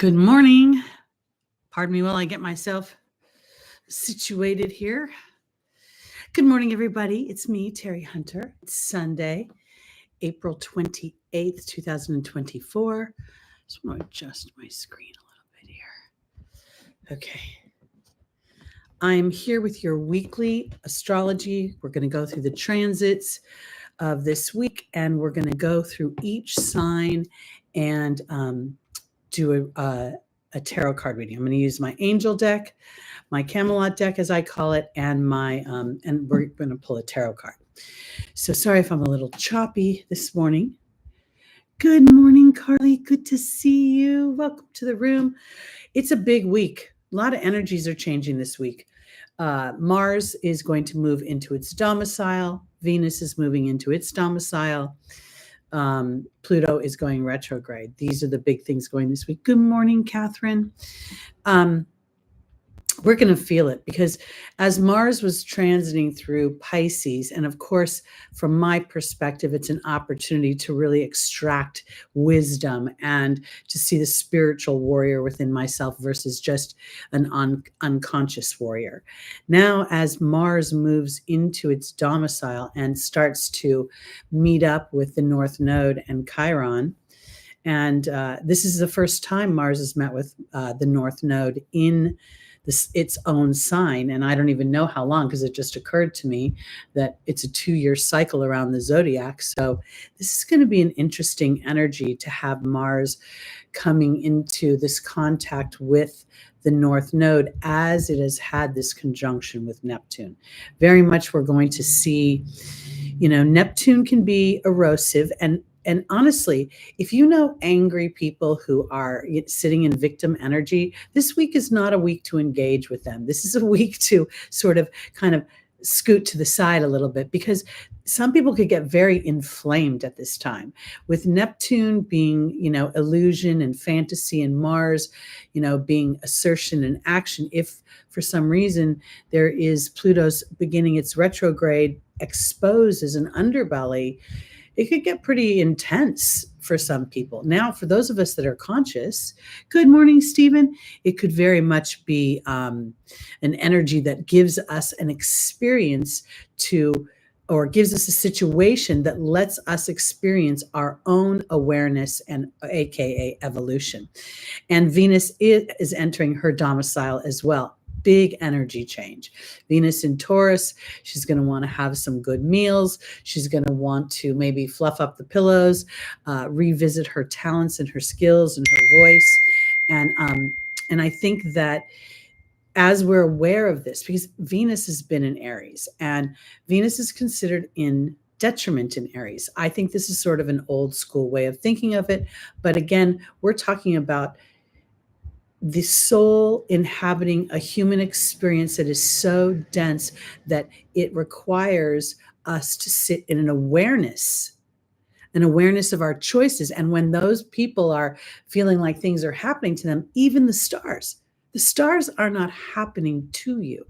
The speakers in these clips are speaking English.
Good morning. Pardon me while I get myself situated here. Good morning, everybody. It's me, Teri Hunter. It's Sunday, April 28th, 2024. Just want to adjust my screen a little bit here. Okay. I'm here with your weekly astrology. We're going to go through the transits of this week, and we're going to go through each sign and do a tarot card reading. I'm going to use my angel deck, my Camelot deck, as I call it, and my and we're going to pull a tarot card. So sorry if I'm a little choppy this morning. Good morning, Carly. Good to see you. Welcome to the room. It's a big week. A lot of energies are changing this week. Mars is going to move into its domicile. Venus is moving into its domicile. Pluto is going retrograde. These are the big things going this week. Good morning, Catherine. We're going to feel it because as Mars was transiting through Pisces, and of course, from my perspective, it's an opportunity to really extract wisdom and to see the spiritual warrior within myself versus just an unconscious warrior. Now, as Mars moves into its domicile and starts to meet up with the North Node and Chiron, and this is the first time Mars has met with the North Node in its own sign, and I don't even know how long because it just occurred to me that it's a 2-year cycle around the Zodiac. So this is going to be an interesting energy to have Mars coming into this contact with the North Node as it has had this conjunction with Neptune. Very much we're going to see, Neptune can be erosive, and honestly, if you know angry people who are sitting in victim energy, this week is not a week to engage with them. This is a week to sort of kind of scoot to the side a little bit because some people could get very inflamed at this time. With Neptune being, illusion and fantasy, and Mars, being assertion and action. If for some reason there is Pluto's beginning its retrograde exposed as an underbelly, it could get pretty intense for some people. Now, for those of us that are conscious, good morning, Stephen. It could very much be an energy that gives us an experience or gives us a situation that lets us experience our own awareness and AKA evolution. And Venus is entering her domicile as well. Big energy change. Venus in Taurus, she's going to want to have some good meals. She's going to want to maybe fluff up the pillows, revisit her talents and her skills and her voice. And I think that as we're aware of this, because Venus has been in Aries, and Venus is considered in detriment in Aries. I think this is sort of an old school way of thinking of it. But again, we're talking about the soul inhabiting a human experience that is so dense that it requires us to sit in an awareness of our choices. And when those people are feeling like things are happening to them, even the stars are not happening to you.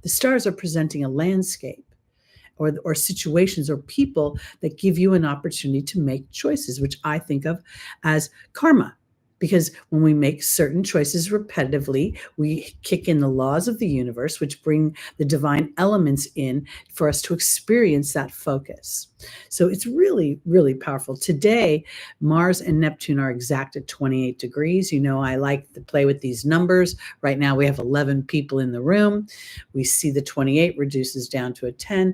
The stars are presenting a landscape or situations or people that give you an opportunity to make choices, which I think of as karma. Because when we make certain choices repetitively, we kick in the laws of the universe, which bring the divine elements in for us to experience that focus. So it's really, really powerful. Today, Mars and Neptune are exact at 28 degrees. I like to play with these numbers. Right now, we have 11 people in the room. We see the 28 reduces down to a 10.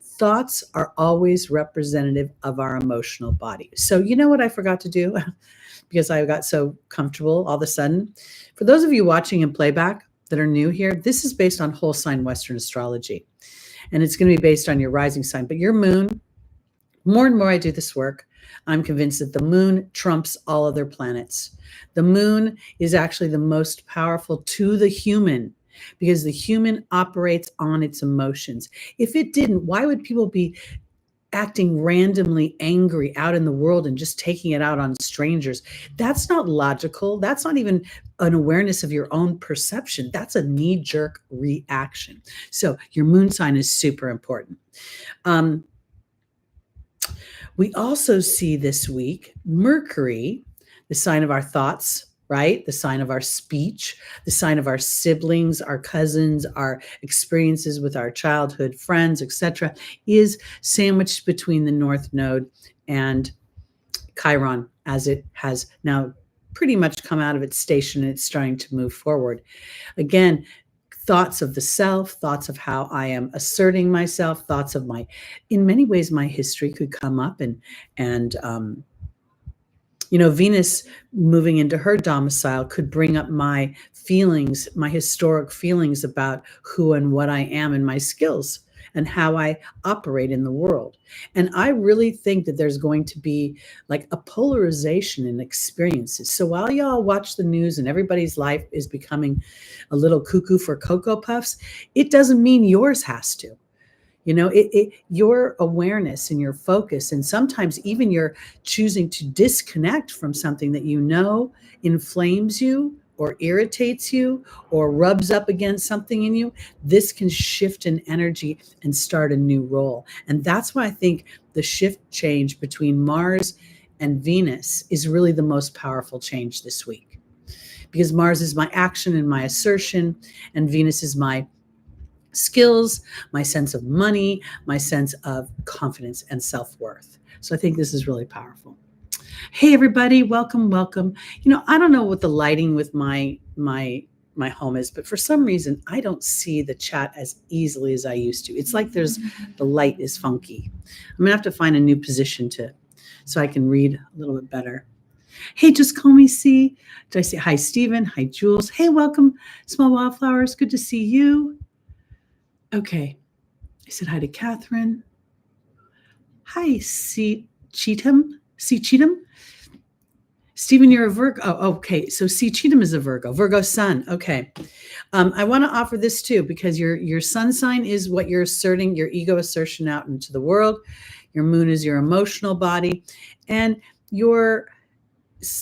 Thoughts are always representative of our emotional body. So you know what I forgot to do? Because I got so comfortable all of a sudden. For those of you watching in playback that are new here, this is based on whole sign Western astrology. And it's going to be based on your rising sign. But your moon, more and more I do this work, I'm convinced that the moon trumps all other planets. The moon is actually the most powerful to the human because the human operates on its emotions. If it didn't, why would people be acting randomly angry out in the world and just taking it out on strangers? That's not logical. That's not even an awareness of your own perception. That's a knee-jerk reaction. So your moon sign is super important. We also see this week Mercury, the sign of our thoughts, right? The sign of our speech, the sign of our siblings, our cousins, our experiences with our childhood friends, etc., is sandwiched between the North Node and Chiron, as it has now pretty much come out of its station and it's starting to move forward. Again, thoughts of the self, thoughts of how I am asserting myself, thoughts of in many ways, my history could come up, and Venus moving into her domicile could bring up my feelings, my historic feelings about who and what I am and my skills and how I operate in the world. And I really think that there's going to be like a polarization in experiences. So while y'all watch the news and everybody's life is becoming a little cuckoo for Cocoa Puffs, it doesn't mean yours has to. Your awareness and your focus, and sometimes even your choosing to disconnect from something that inflames you or irritates you or rubs up against something in you, this can shift an energy and start a new role. And that's why I think the shift change between Mars and Venus is really the most powerful change this week, because Mars is my action and my assertion, and Venus is my skills, my sense of money, my sense of confidence and self-worth. So I think this is really powerful. Hey everybody, welcome. I don't know what the lighting with my home is, but for some reason I don't see the chat as easily as I used to. It's like the light is funky. I'm gonna have to find a new position so I can read a little bit better. Hey, just call me C. Did I say hi, Stephen? Hi, Jules. Hey, welcome, Small Wildflowers. Good to see you. Okay, I said hi to Catherine. Hi, C. Cheatham. Stephen, you're a Virgo. Oh, okay. So C. Cheatham is a Virgo sun. Okay. I want to offer this too, because your sun sign is what you're asserting, your ego assertion out into the world. Your moon is your emotional body, and your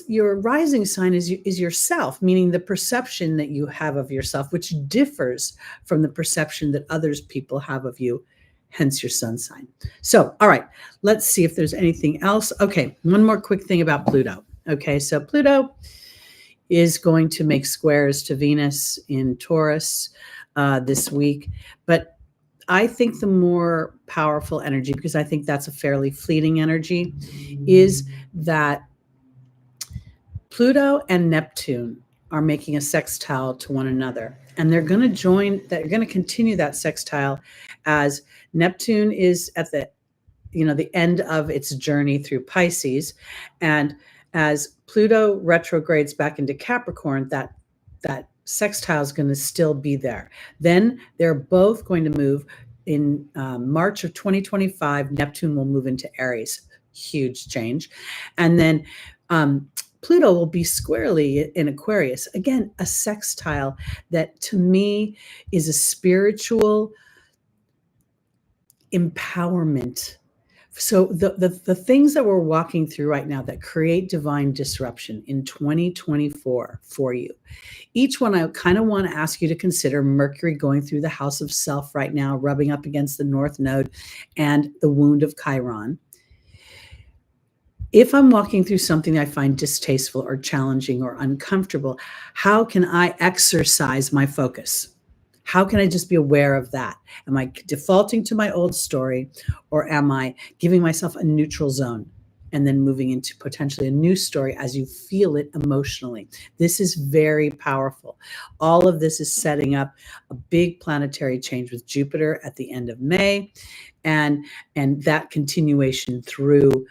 rising sign is yourself, meaning the perception that you have of yourself, which differs from the perception that others people have of you, hence your sun sign. So, all right, let's see if there's anything else. Okay, one more quick thing about Pluto. Okay, so Pluto is going to make squares to Venus in Taurus this week, but I think the more powerful energy, because I think that's a fairly fleeting energy, is that Pluto and Neptune are making a sextile to one another, and they're going to continue that sextile as Neptune is at the end of its journey through Pisces, and as Pluto retrogrades back into Capricorn, that sextile is going to still be there. Then they're both going to move in March of 2025. Neptune will move into Aries, huge change, and then Pluto will be squarely in Aquarius. Again, a sextile that to me is a spiritual empowerment. So the things that we're walking through right now that create divine disruption in 2024 for you, each one I kind of want to ask you to consider Mercury going through the house of self right now, rubbing up against the North Node and the wound of Chiron. If I'm walking through something I find distasteful or challenging or uncomfortable, how can I exercise my focus? How can I just be aware of that? Am I defaulting to my old story, or am I giving myself a neutral zone and then moving into potentially a new story as you feel it emotionally? This is very powerful. All of this is setting up a big planetary change with Jupiter at the end of May, and that continuation through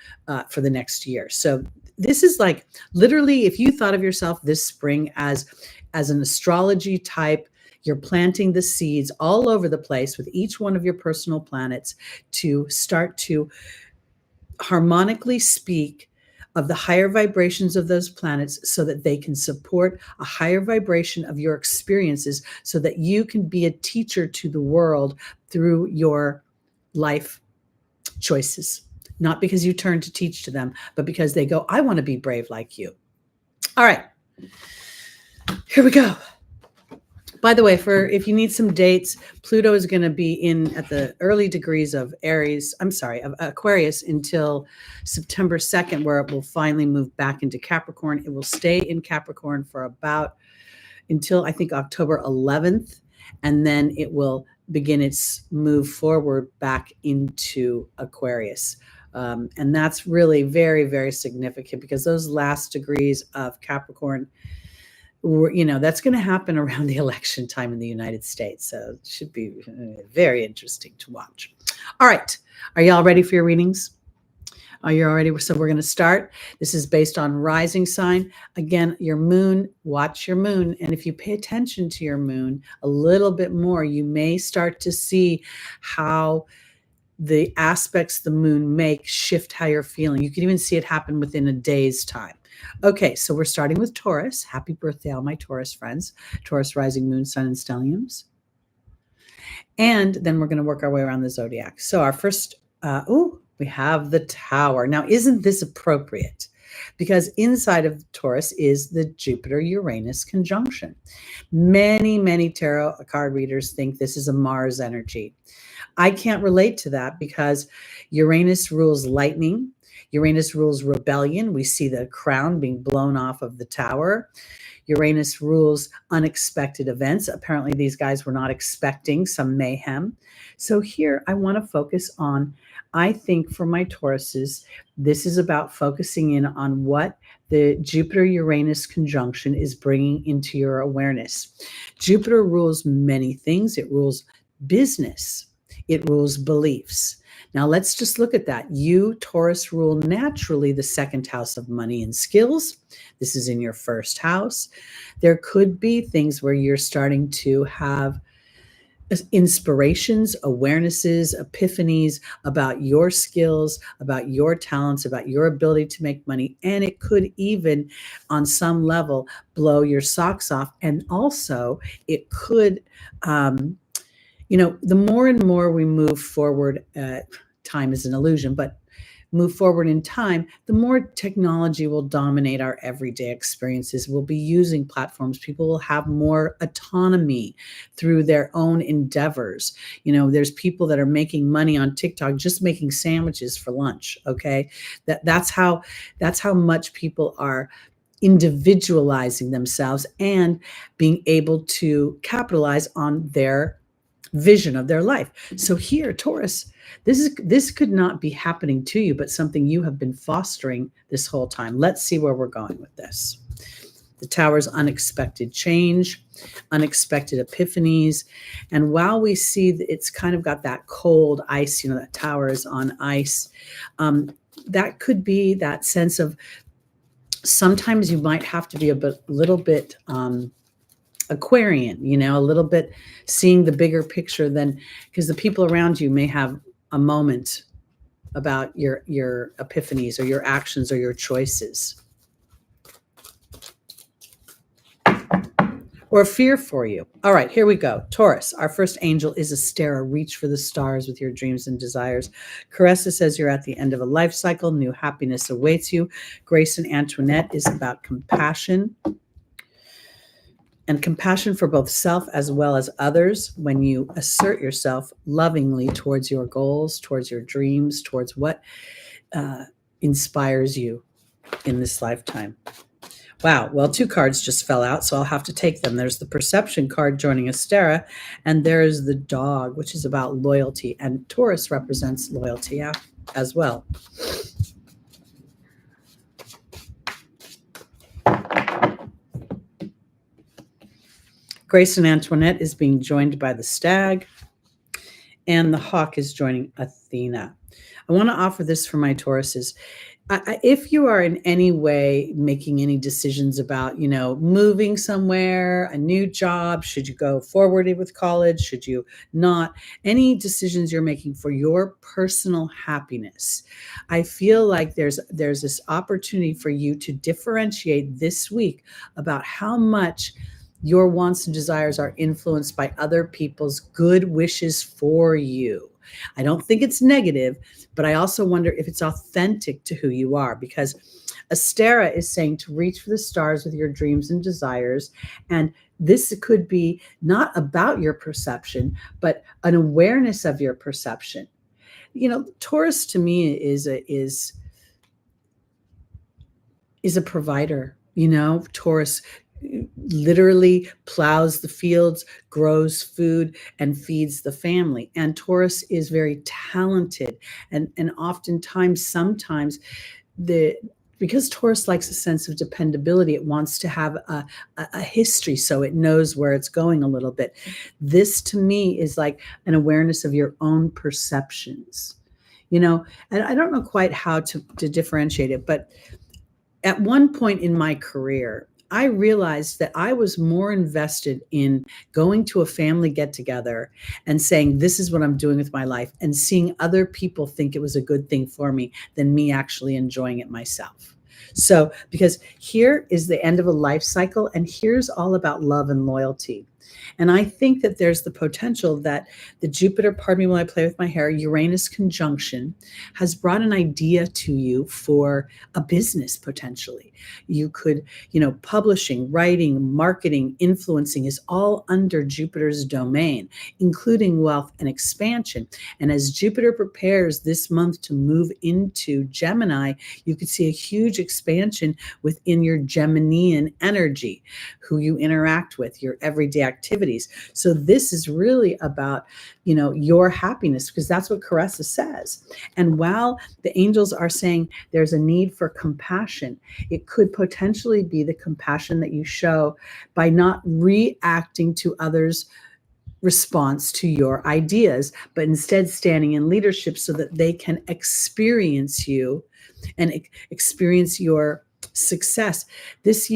for the next year. So this is like literally, if you thought of yourself this spring as an astrology type, you're planting the seeds all over the place with each one of your personal planets to start to harmonically speak of the higher vibrations of those planets so that they can support a higher vibration of your experiences, so that you can be a teacher to the world through your life choices. Not because you turn to teach to them, but because they go, I want to be brave like you. All right, here we go. By the way, for if you need some dates, Pluto is going to be in at the early degrees of of Aquarius until September 2nd, where it will finally move back into Capricorn. It will stay in Capricorn for about until I think October 11th, and then it will begin its move forward back into Aquarius. And that's really very, very significant because those last degrees of Capricorn, that's going to happen around the election time in the United States. So it should be very interesting to watch. All right. Are y'all ready for your readings? Are you all ready? So we're going to start. This is based on rising sign. Again, your moon, watch your moon. And if you pay attention to your moon a little bit more, you may start to see how the aspects the moon makes shift how you're feeling. You can even see it happen within a day's time. Okay, so we're starting with Taurus. Happy birthday, all my Taurus friends. Taurus, rising moon, sun, and stelliums. And then we're going to work our way around the zodiac. So our first, we have the Tower. Now, isn't this appropriate? Because inside of Taurus is the Jupiter-Uranus conjunction. Many, many tarot card readers think this is a Mars energy. I can't relate to that because Uranus rules lightning. Uranus rules rebellion. We see the crown being blown off of the tower. Uranus rules unexpected events. Apparently, these guys were not expecting some mayhem. So here I want to focus on, I think for my Tauruses, this is about focusing in on what the Jupiter-Uranus conjunction is bringing into your awareness. Jupiter rules many things. It rules business. It rules beliefs. Now let's just look at that. You, Taurus, rule naturally the second house of money and skills. This is in your first house. There could be things where you're starting to have inspirations, awarenesses, epiphanies about your skills, about your talents, about your ability to make money. And it could even, on some level, blow your socks off. And also, it could, the more and more we move forward, time is an illusion, but move forward in time, the more technology will dominate our everyday experiences. We'll be using platforms. People will have more autonomy through their own endeavors. There's people that are making money on TikTok just making sandwiches for lunch. Okay, that's how much people are individualizing themselves and being able to capitalize on their vision of their life. So here, Taurus, this could not be happening to you, but something you have been fostering this whole time. Let's see where we're going with this. The Tower's unexpected change, unexpected epiphanies. And while we see that it's kind of got that cold ice, that Tower is on ice, that could be that sense of sometimes you might have to be little bit Aquarian, a little bit seeing the bigger picture than, because the people around you may have a moment about your epiphanies or your actions or your choices, or fear for you. All right, here we go. Taurus, our first angel is Astera. Reach for the stars with your dreams and desires. Caressa says you're at the end of a life cycle. New happiness awaits you. Grace and Antoinette is about compassion. And compassion for both self as well as others when you assert yourself lovingly towards your goals, towards your dreams, towards what inspires you in this lifetime. Wow. Well, 2 cards just fell out, so I'll have to take them. There's the Perception card joining Astera, and there's the Dog, which is about loyalty. And Taurus represents loyalty as well. Grace and Antoinette is being joined by the Stag, and the Hawk is joining Athena. I want to offer this for my Tauruses. If you are in any way making any decisions about, moving somewhere, a new job, should you go forward with college, should you not, any decisions you're making for your personal happiness, I feel like there's this opportunity for you to differentiate this week about how much your wants and desires are influenced by other people's good wishes for you. I don't think it's negative, but I also wonder if it's authentic to who you are, because Astera is saying to reach for the stars with your dreams and desires. And this could be not about your perception, but an awareness of your perception. Taurus to me is a provider. Taurus literally plows the fields, grows food, and feeds the family. And Taurus is very talented. And oftentimes, sometimes, because Taurus likes a sense of dependability, it wants to have a history so it knows where it's going a little bit. This to me is like an awareness of your own perceptions. And I don't know quite how to differentiate it, but at one point in my career, I realized that I was more invested in going to a family get-together and saying, this is what I'm doing with my life, and seeing other people think it was a good thing for me than me actually enjoying it myself. So, because here is the end of a life cycle, and here's all about love and loyalty. And I think that there's the potential that the Jupiter, pardon me while I play with my hair, Uranus conjunction has brought an idea to you for a business potentially. You could, publishing, writing, marketing, influencing is all under Jupiter's domain, including wealth and expansion. And as Jupiter prepares this month to move into Gemini, you could see a huge expansion within your Geminian energy, who you interact with, your everyday activities. So this is really about, your happiness, because that's what Caressa says. And while the angels are saying there's a need for compassion, it could potentially be the compassion that you show by not reacting to others' response to your ideas, but instead standing in leadership so that they can experience you and experience your success. This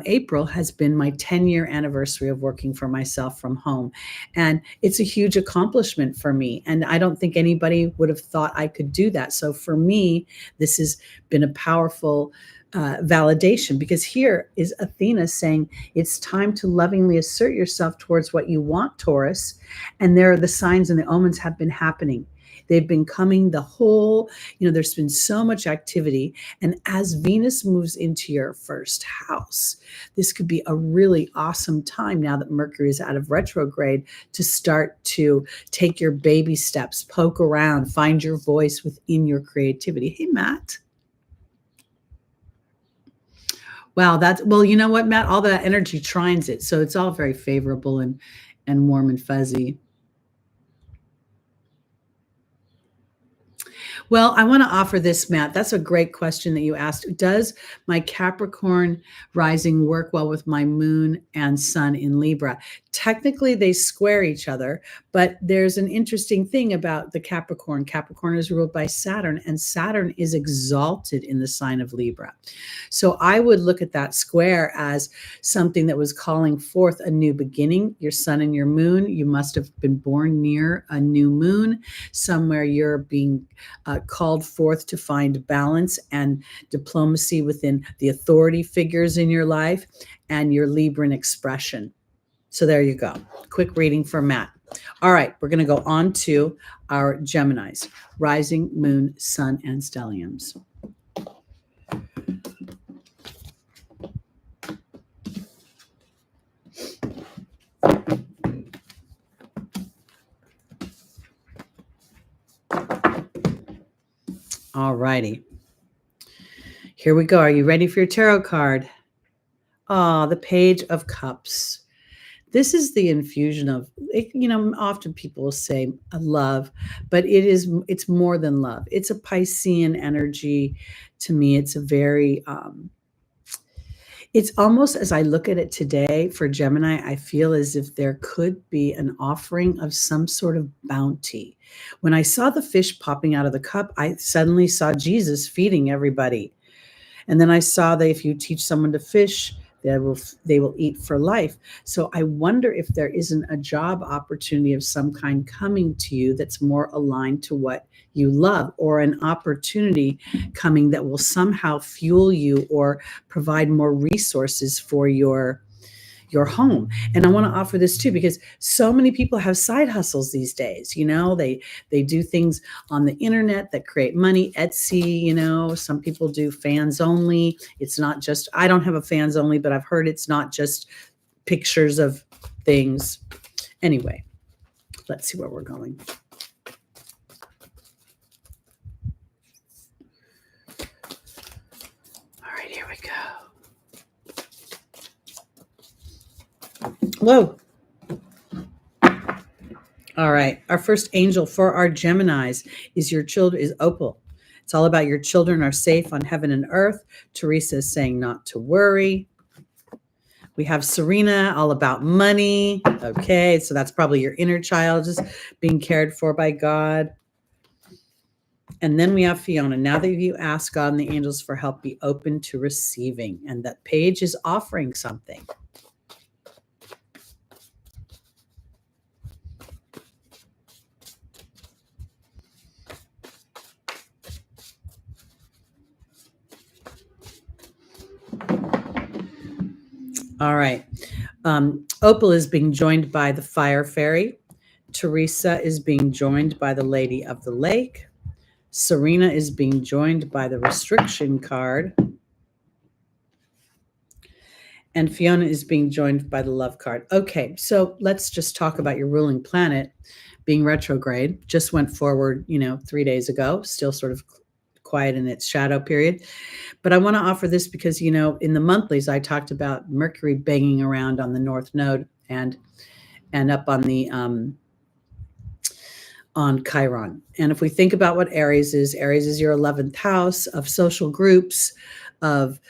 April has been my 10-year anniversary of working for myself from home. And it's a huge accomplishment for me. And I don't think anybody would have thought I could do that. So for me, this has been a powerful validation, because here is Athena saying it's time to lovingly assert yourself towards what you want, Taurus. And there are the signs and the omens have been happening. They've been coming the whole, there's been so much activity. And as Venus moves into your first house, this could be a really awesome time now that Mercury is out of retrograde to start to take your baby steps, poke around, find your voice within your creativity. Hey, Matt. Wow, well, you know what, Matt? All that energy trines it. So it's all very favorable and warm and fuzzy. Well, I want to offer this, Matt. That's a great question that you asked. Does my Capricorn rising work well with my moon and sun in Libra? Technically, they square each other, but there's an interesting thing about the Capricorn. Capricorn is ruled by Saturn, and Saturn is exalted in the sign of Libra. So I would look at that square as something that was calling forth a new beginning. Your sun and your moon, you must have been born near a new moon. Somewhere you're being called forth to find balance and diplomacy within the authority figures in your life and your Libran expression. So there you go. Quick reading for Matt. All right, we're going to go on to our Geminis, rising, moon, sun, and stelliums. All righty. Here we go. Are you ready for your tarot card? The Page of Cups. This is the infusion of, often people will say love, but it's more than love. It's a Piscean energy. To me, it's a very, it's almost, as I look at it today for Gemini, I feel as if there could be an offering of some sort of bounty. When I saw the fish popping out of the cup, I suddenly saw Jesus feeding everybody. And then I saw that if you teach someone to fish, they will eat for life. So I wonder if there isn't a job opportunity of some kind coming to you that's more aligned to what you love, or an opportunity coming that will somehow fuel you or provide more resources for your your home. And I want to offer this too, because so many people have side hustles these days. They do things on the internet that create money. Etsy, some people do fans only. It's not just, I don't have a fans only, but I've heard it's not just pictures of things. Anyway, let's see where we're going. All right, here we go. Whoa. All right. Our first angel for our Geminis is your children, is Opal. It's all about your children are safe on heaven and earth. Teresa is saying not to worry. We have Serena, all about money. Okay, so that's probably your inner child just being cared for by God. And then we have Fiona. Now that you ask God and the angels for help, be open to receiving. And that page is offering something. All right. Opal is being joined by the Fire Fairy. Teresa is being joined by the Lady of the Lake. Serena is being joined by the Restriction card. And Fiona is being joined by the Love card. Okay, so let's just talk about your ruling planet being retrograde. Just went forward, 3 days ago, still sort of quiet in its shadow period. But I want to offer this because, in the monthlies, I talked about Mercury banging around on the North Node and up on the on Chiron. And if we think about what Aries is your 11th house of social groups, of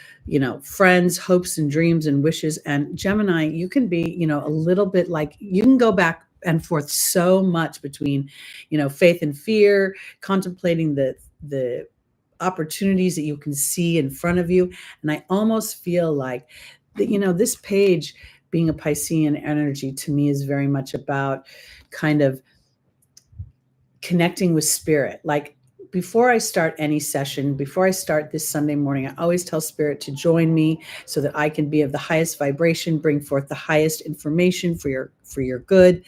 friends, hopes and dreams and wishes. And Gemini, you can be, a little bit like, you can go back and forth so much between, faith and fear, contemplating the opportunities that you can see in front of you. And I almost feel like that, this page being a Piscean energy to me is very much about kind of connecting with spirit. Like, before I start any session, before I start this Sunday morning, I always tell spirit to join me so that I can be of the highest vibration, bring forth the highest information for your good.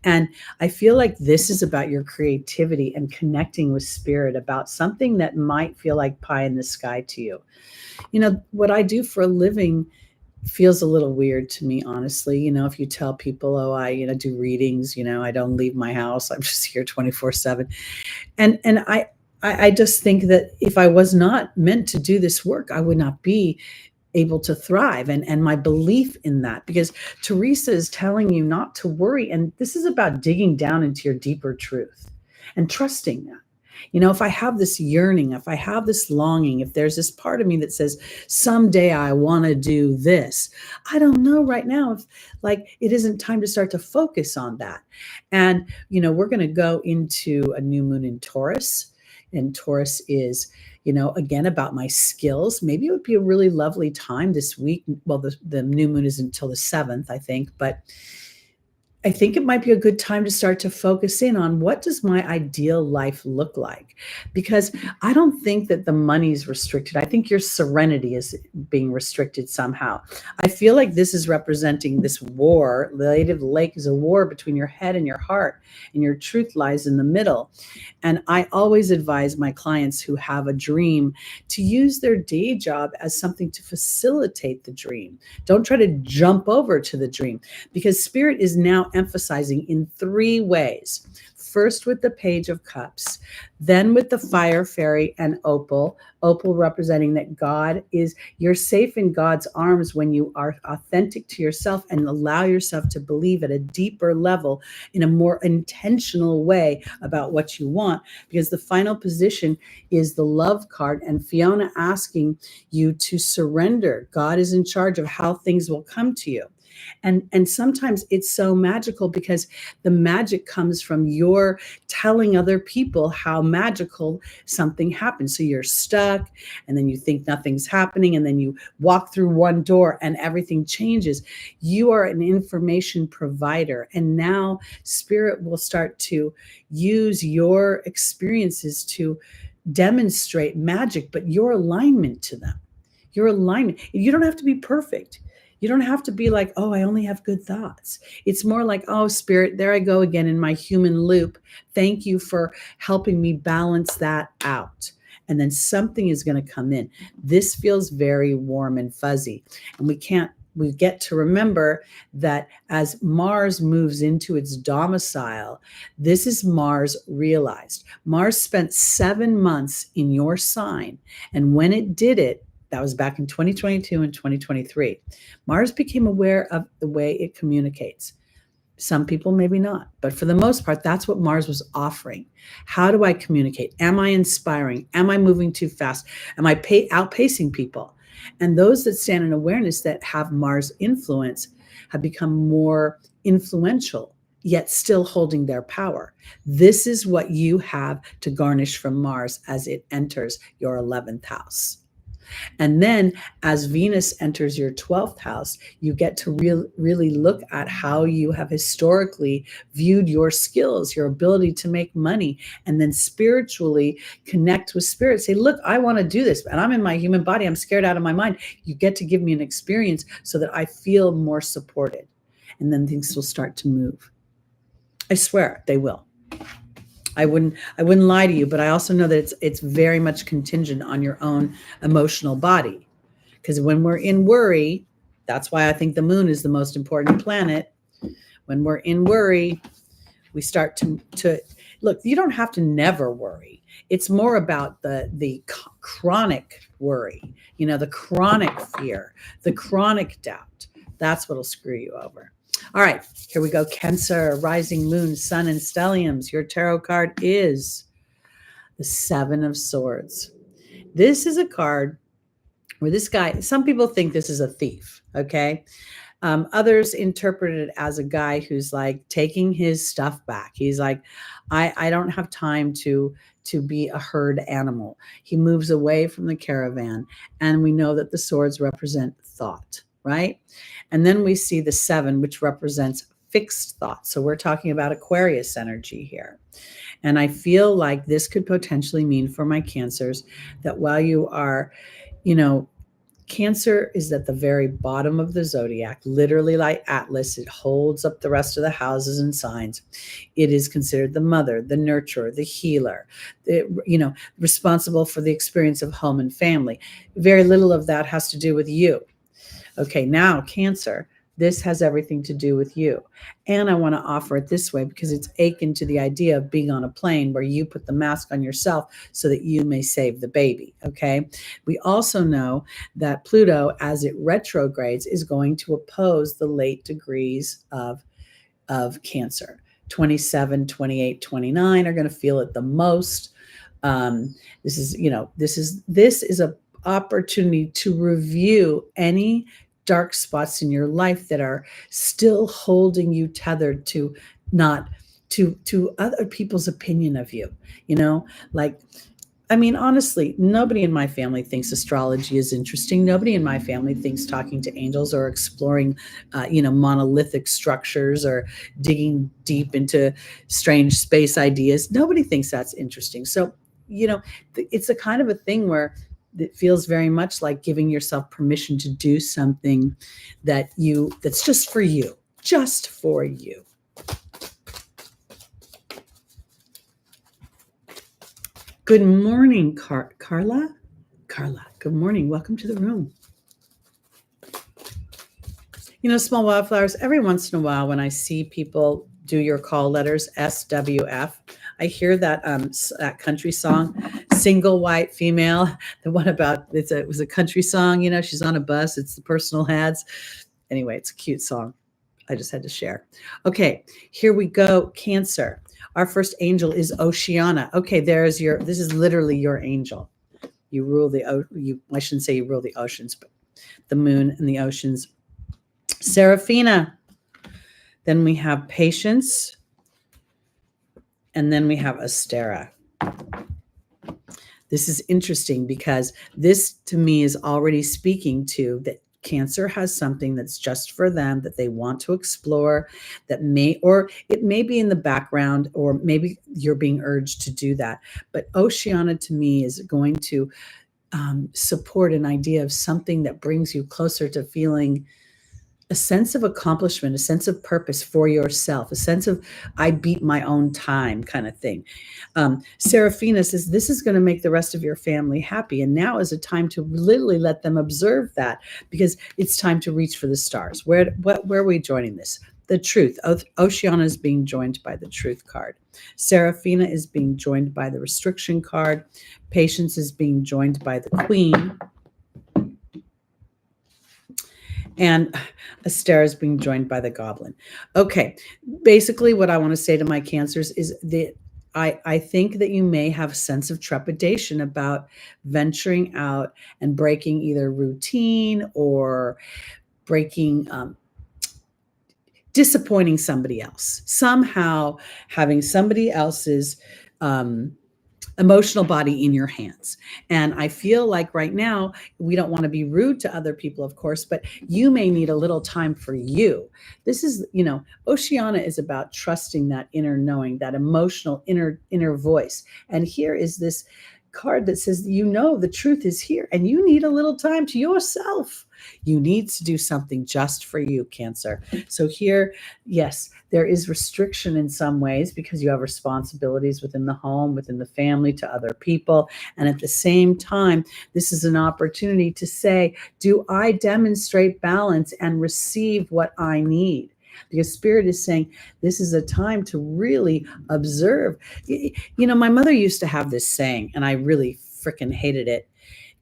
And I feel like this is about your creativity and connecting with spirit about something that might feel like pie in the sky to you. What I do for a living feels a little weird to me, honestly. If you tell people, oh, I, do readings, I don't leave my house, I'm just here 24/7. And I just think that if I was not meant to do this work, I would not be able to thrive. And my belief in that, because Teresa is telling you not to worry. And this is about digging down into your deeper truth and trusting that. If I have this yearning, if I have this longing, if there's this part of me that says, someday I want to do this, I don't know right now if it isn't time to start to focus on that. And, we're going to go into a new moon in Taurus. And Taurus is, again, about my skills. Maybe it would be a really lovely time this week. Well, the new moon isn't until the 7th, I think, but I think it might be a good time to start to focus in on what does my ideal life look like? Because I don't think that the money's restricted. I think your serenity is being restricted somehow. I feel like this is representing this war. The Lady of the Lake is a war between your head and your heart, and your truth lies in the middle. And I always advise my clients who have a dream to use their day job as something to facilitate the dream. Don't try to jump over to the dream, because spirit is now emphasizing in 3 ways. First with the Page of Cups, then with the Fire Fairy and Opal representing that you're safe in God's arms when you are authentic to yourself and allow yourself to believe at a deeper level in a more intentional way about what you want, because the final position is the Love card and Fiona asking you to surrender. God is in charge of how things will come to you. And sometimes it's so magical because the magic comes from your telling other people how magical something happens. So you're stuck and then you think nothing's happening, and then you walk through one door and everything changes. You are an information provider, and now spirit will start to use your experiences to demonstrate magic, but your alignment to them. Your alignment. You don't have to be perfect. You don't have to be like, oh, I only have good thoughts. It's more like, oh, Spirit, there I go again in my human loop. Thank you for helping me balance that out. And then something is going to come in. This feels very warm and fuzzy. And we get to remember that as Mars moves into its domicile, this is Mars realized. Mars spent 7 months in your sign. And when it did it, that was back in 2022 and 2023. Mars became aware of the way it communicates. Some people maybe not, but for the most part, that's what Mars was offering. How do I communicate? Am I inspiring? Am I moving too fast? Am I outpacing people? And those that stand in awareness that have Mars influence have become more influential, yet still holding their power. This is what you have to garnish from Mars as it enters your 11th house. And then as Venus enters your 12th house, you get to really look at how you have historically viewed your skills, your ability to make money, and then spiritually connect with spirit. Say, look, I want to do this, and I'm in my human body. I'm scared out of my mind. You get to give me an experience so that I feel more supported. And then things will start to move. I swear they will. I wouldn't lie to you, but I also know that it's very much contingent on your own emotional body. Because when we're in worry, that's why I think the moon is the most important planet. When we're in worry, we start to look, you don't have to never worry. It's more about the chronic worry, the chronic fear, the chronic doubt. That's what'll screw you over. All right, here we go. Cancer, rising moon, sun, and stelliums. Your tarot card is the Seven of Swords. This is a card where this guy, some people think this is a thief, okay? Others interpret it as a guy who's like taking his stuff back. He's like, I don't have time to be a herd animal. He moves away from the caravan, and we know that the swords represent thought, right? And then we see the 7, which represents fixed thought. So we're talking about Aquarius energy here. And I feel like this could potentially mean for my Cancers that while you are, Cancer is at the very bottom of the zodiac, literally like Atlas. It holds up the rest of the houses and signs. It is considered the mother, the nurturer, the healer, responsible for the experience of home and family. Very little of that has to do with you. Okay, now Cancer, this has everything to do with you. And I want to offer it this way because it's akin to the idea of being on a plane where you put the mask on yourself so that you may save the baby, okay? We also know that Pluto, as it retrogrades, is going to oppose the late degrees of Cancer. 27, 28, 29 are going to feel it the most. This is a opportunity to review any dark spots in your life that are still holding you tethered to other people's opinion of you. Honestly, nobody in my family thinks astrology is interesting. Nobody in my family thinks talking to angels or exploring monolithic structures or digging deep into strange space ideas. Nobody thinks that's interesting. So it's a kind of a thing where it feels very much like giving yourself permission to do something that's just for you. Good morning, Carla. Carla, good morning. Welcome to the room. Small wildflowers, every once in a while when I see people do your call letters, SWF, I hear that country song, Single White Female, the one about, it was a country song, she's on a bus, it's the personal ads. Anyway, it's a cute song. I just had to share. Okay, here we go, Cancer. Our first angel is Oceana. Okay, this is literally your angel. You rule I shouldn't say you rule the oceans, but the moon and the oceans. Seraphina. Then we have Patience. And then we have Astera. This is interesting because this to me is already speaking to that Cancer has something that's just for them that they want to explore, it may be in the background, or maybe you're being urged to do that. But Oceana to me is going to support an idea of something that brings you closer to feeling a sense of accomplishment, a sense of purpose for yourself, a sense of I beat my own time kind of thing. Serafina says, this is going to make the rest of your family happy. And now is a time to literally let them observe that, because it's time to reach for the stars. Where are we joining this? The truth. Oceana is being joined by the truth card. Serafina is being joined by the restriction card. Patience is being joined by the queen. And Astera is being joined by the goblin. Okay, basically what I want to say to my Cancers is that I think that you may have a sense of trepidation about venturing out and breaking either routine or breaking, disappointing somebody else. Somehow having somebody else's emotional body in your hands. And I feel like right now, we don't want to be rude to other people, of course, but you may need a little time for you. This is, Oceana is about trusting that inner knowing, that emotional inner voice. And here is this card that says, the truth is here and you need a little time to yourself. You need to do something just for you, Cancer. So here, yes, there is restriction in some ways because you have responsibilities within the home, within the family, to other people. And at the same time, this is an opportunity to say, do I demonstrate balance and receive what I need? Because Spirit is saying this is a time to really observe. My mother used to have this saying, and I really freaking hated it.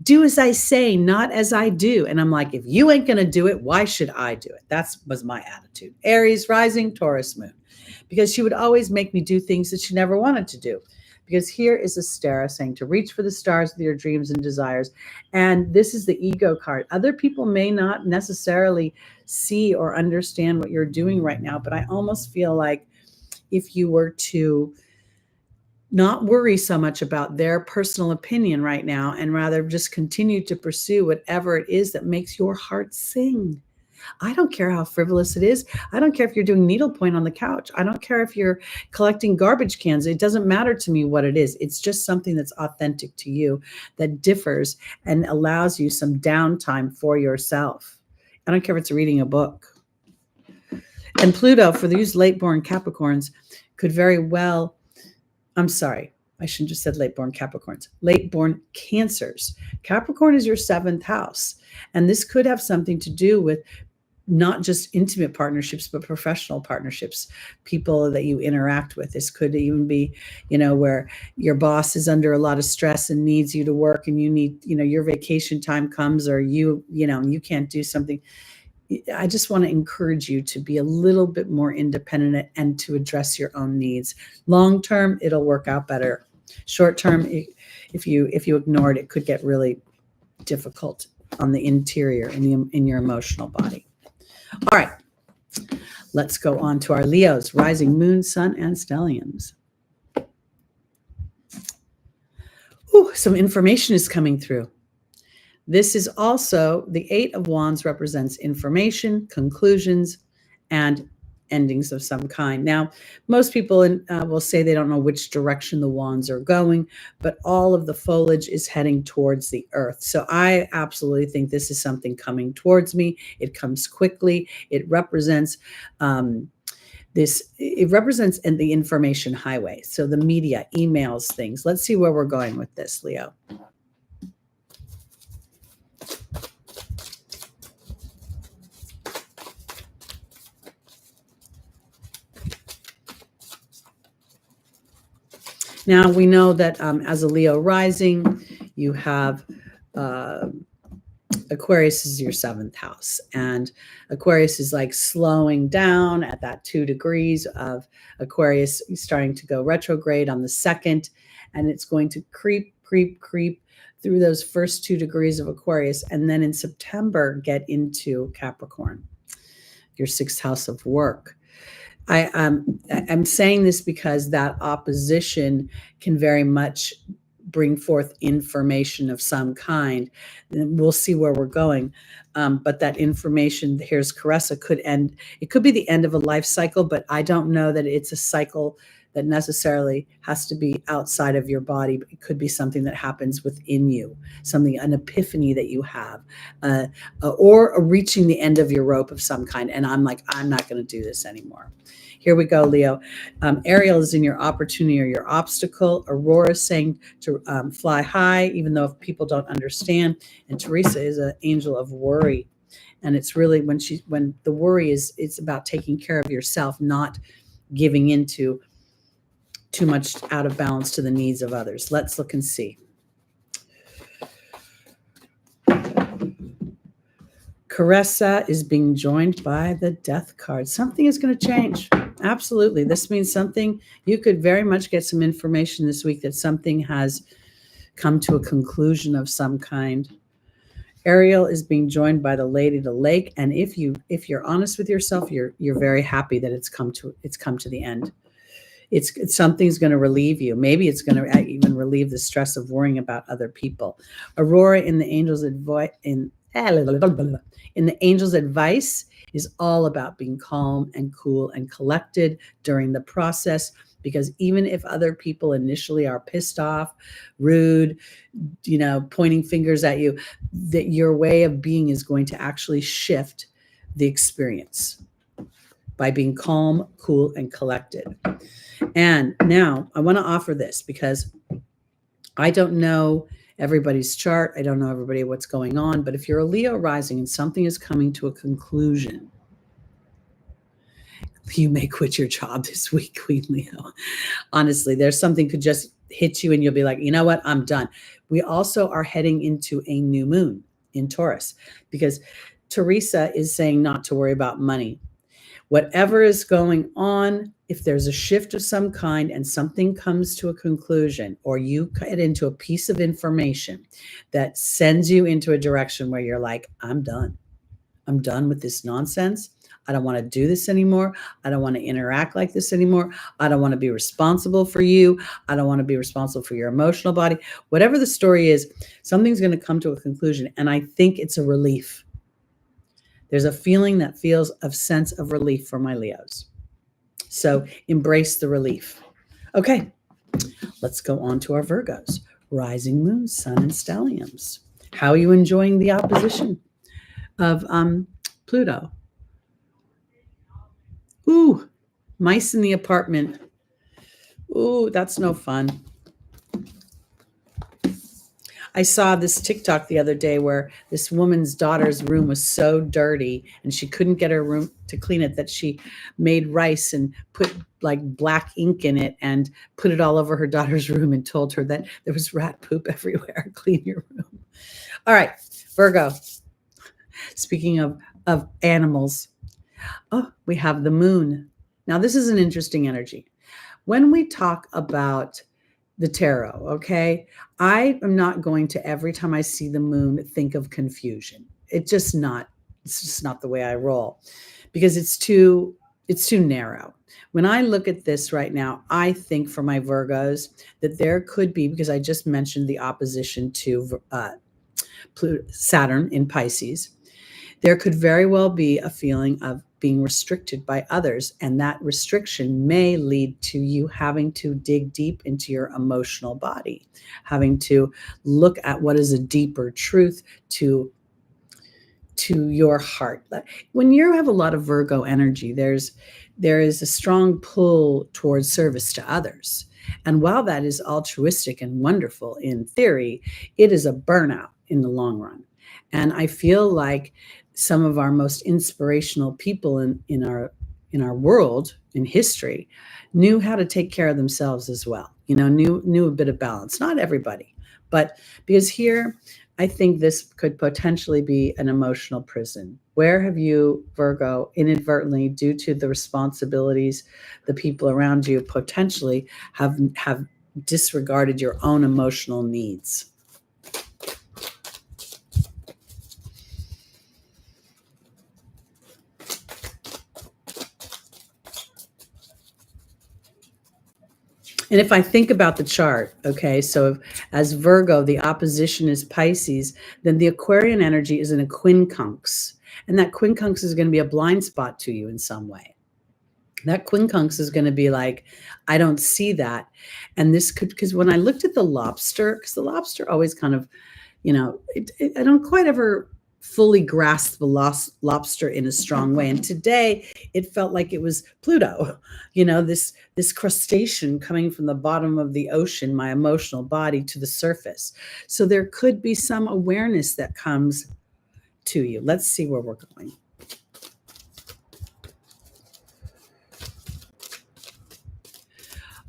Do as I say, not as I do. And I'm like, if you ain't going to do it, why should I do it? That was my attitude. Aries rising, Taurus moon. Because she would always make me do things that she never wanted to do. Because here is Astera saying to reach for the stars with your dreams and desires. And this is the ego card. Other people may not necessarily see or understand what you're doing right now, but I almost feel like if you were to not worry so much about their personal opinion right now and rather just continue to pursue whatever it is that makes your heart sing. I don't care how frivolous it is. I don't care if you're doing needlepoint on the couch. I don't care if you're collecting garbage cans. It doesn't matter to me what it is. It's just something that's authentic to you, that differs and allows you some downtime for yourself. I don't care if it's reading a book. And Pluto, for these late-born Capricorns, could very well, I'm sorry, I shouldn't just said late-born Capricorns, late-born Cancers. Capricorn is your 7th house. And this could have something to do with not just intimate partnerships, but professional partnerships, people that you interact with. This could even be, where your boss is under a lot of stress and needs you to work and you need, your vacation time comes or you can't do something. I just want to encourage you to be a little bit more independent and to address your own needs. Long term, it'll work out better. Short term, if you ignore it, it could get really difficult on the interior in your emotional body. All right, let's go on to our Leos, rising moon, sun, and stelliums. Ooh, some information is coming through. This is also, the 8 of Wands represents information, conclusions, and endings of some kind. Now, most people will say they don't know which direction the wands are going, but all of the foliage is heading towards the earth. So I absolutely think this is something coming towards me. It comes quickly. It represents the information highway. So the media, emails, things. Let's see where we're going with this, Leo. Now, we know that as a Leo rising, you have Aquarius is your 7th house. And Aquarius is like slowing down at that 2 degrees of Aquarius starting to go retrograde on the 2nd. And it's going to creep through those first 2 degrees of Aquarius. And then in September, get into Capricorn, your 6th house of work. I'm saying this because that opposition can very much bring forth information of some kind. And we'll see where we're going. But that information, here's Caressa, could end. It could be the end of a life cycle, but I don't know that it's a cycle that necessarily has to be outside of your body. But it could be something that happens within you, an epiphany that you have, or reaching the end of your rope of some kind. And I'm like, I'm not going to do this anymore. Here we go, Leo. Ariel is in your opportunity or your obstacle. Aurora is saying to fly high, even though if people don't understand. And Teresa is an angel of worry. And it's really when the worry is, it's about taking care of yourself, not giving into too much out of balance to the needs of others. Let's look and see. Caressa is being joined by the Death card. Something is going to change. Absolutely. This means something, you could very much get some information this week that something has come to a conclusion of some kind. Ariel is being joined by the Lady of the Lake. And if you're honest with yourself, you're very happy that it's come to the end. It's something's going to relieve you. Maybe it's going to even relieve the stress of worrying about other people. Aurora in the angel's advice is all about being calm and cool and collected during the process, because even if other people initially are pissed off, rude, pointing fingers at you, that your way of being is going to actually shift the experience by being calm, cool, and collected. And now I want to offer this because I don't know everybody's chart. I don't know everybody what's going on. But if you're a Leo rising and something is coming to a conclusion, you may quit your job this week, Queen Leo. Honestly, there's something could just hit you and you'll be like, you know what? I'm done. We also are heading into a new moon in Taurus because Teresa is saying not to worry about money. Whatever is going on, if there's a shift of some kind and something comes to a conclusion, or you get into a piece of information that sends you into a direction where you're like, I'm done. I'm done with this nonsense. I don't want to do this anymore. I don't want to interact like this anymore. I don't want to be responsible for you. I don't want to be responsible for your emotional body. Whatever the story is, something's going to come to a conclusion. And I think it's a relief. There's a feeling that feels a sense of relief for my Leos. So embrace the relief. Okay, let's go on to our Virgos. Rising moon, sun, and stelliums. How are you enjoying the opposition of Pluto? Ooh, mice in the apartment. Ooh, that's no fun. I saw this TikTok the other day where this woman's daughter's room was so dirty and she couldn't get her room to clean it that she made rice and put like black ink in it and put it all over her daughter's room and told her that there was rat poop everywhere. Clean your room. All right, Virgo. Speaking of animals, we have the moon. Now, this is an interesting energy. When we talk about the tarot, okay, I am not going to, every time I see the moon, think of confusion. It's just not the way I roll, because it's too narrow. When I look at this right now, I think for my Virgos that there could be, because I just mentioned the opposition to Saturn in Pisces, there could very well be a feeling of being restricted by others. And that restriction may lead to you having to dig deep into your emotional body, having to look at what is a deeper truth to your heart. When you have a lot of Virgo energy, there is a strong pull towards service to others. And while that is altruistic and wonderful in theory, it is a burnout in the long run. And I feel like some of our most inspirational people in our world, in history, knew how to take care of themselves as well. Knew a bit of balance. Not everybody, but because here, I think this could potentially be an emotional prison. Where have you, Virgo, inadvertently, due to the responsibilities, the people around you potentially have disregarded your own emotional needs? And if I think about the chart, okay, so as Virgo, the opposition is Pisces, then the Aquarian energy is in a quincunx. And that quincunx is going to be a blind spot to you in some way. That quincunx is going to be like, I don't see that. And this could, because when I looked at the lobster, because the lobster always kind of, I don't quite ever fully grasp the lobster in a strong way. And today it felt like it was Pluto, this crustacean coming from the bottom of the ocean, my emotional body, to the surface. So there could be some awareness that comes to you. Let's see where we're going.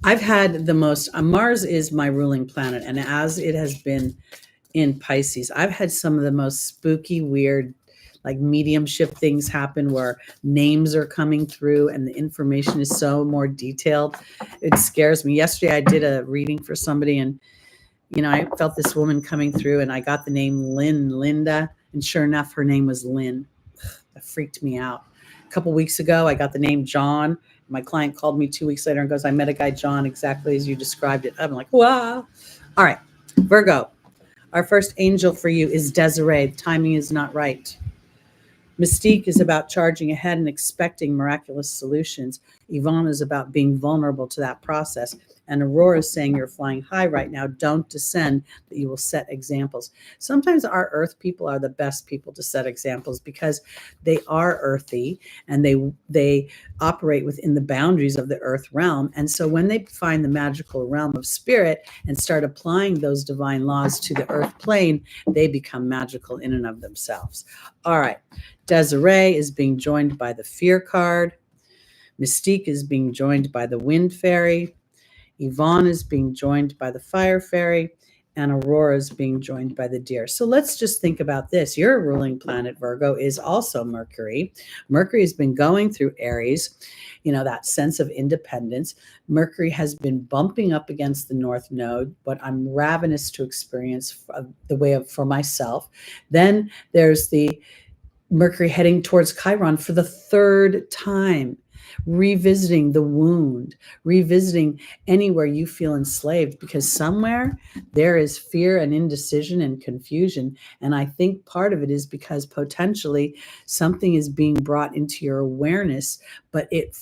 I've had the most, Mars is my ruling planet. And as it has been in Pisces, I've had some of the most spooky, weird, like mediumship things happen where names are coming through and the information is so more detailed. It scares me. Yesterday, I did a reading for somebody, and I felt this woman coming through, and I got the name Linda, and sure enough, her name was Lynn. That freaked me out. A couple weeks ago, I got the name John. My client called me 2 weeks later and goes, I met a guy, John, exactly as you described it. I'm like, wow. All right, Virgo. Our first angel for you is Desiree. The timing is not right. Mystique is about charging ahead and expecting miraculous solutions. Yvonne is about being vulnerable to that process. And Aurora is saying you're flying high right now. Don't descend, that you will set examples. Sometimes our earth people are the best people to set examples because they are earthy and they operate within the boundaries of the earth realm. And so when they find the magical realm of spirit and start applying those divine laws to the earth plane, they become magical in and of themselves. All right. Desiree is being joined by the Fear card. Mystique is being joined by the Wind Fairy. Yvonne is being joined by the Fire Fairy. And Aurora is being joined by the Deer. So let's just think about this. Your ruling planet, Virgo, is also Mercury. Mercury has been going through Aries, that sense of independence. Mercury has been bumping up against the North Node, but I'm ravenous to experience the way of for myself. Then there's the Mercury heading towards Chiron for the third time, revisiting the wound, revisiting anywhere you feel enslaved, because somewhere there is fear and indecision and confusion. And I think part of it is because potentially something is being brought into your awareness, but it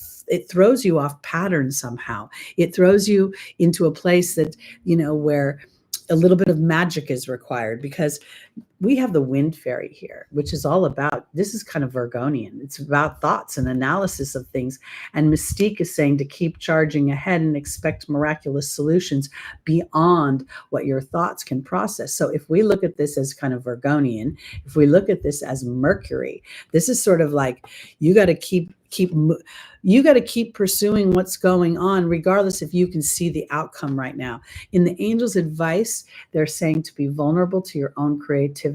throws you off pattern somehow. It throws you into a place that, where a little bit of magic is required, because we have the Wind Fairy here, which is all about, this is kind of Virgonian. It's about thoughts and analysis of things. And Mystique is saying to keep charging ahead and expect miraculous solutions beyond what your thoughts can process. So if we look at this as kind of Virgonian, if we look at this as Mercury, this is sort of like, you got to keep pursuing what's going on, regardless if you can see the outcome right now. In the angels' advice, they're saying to be vulnerable to your own creativity,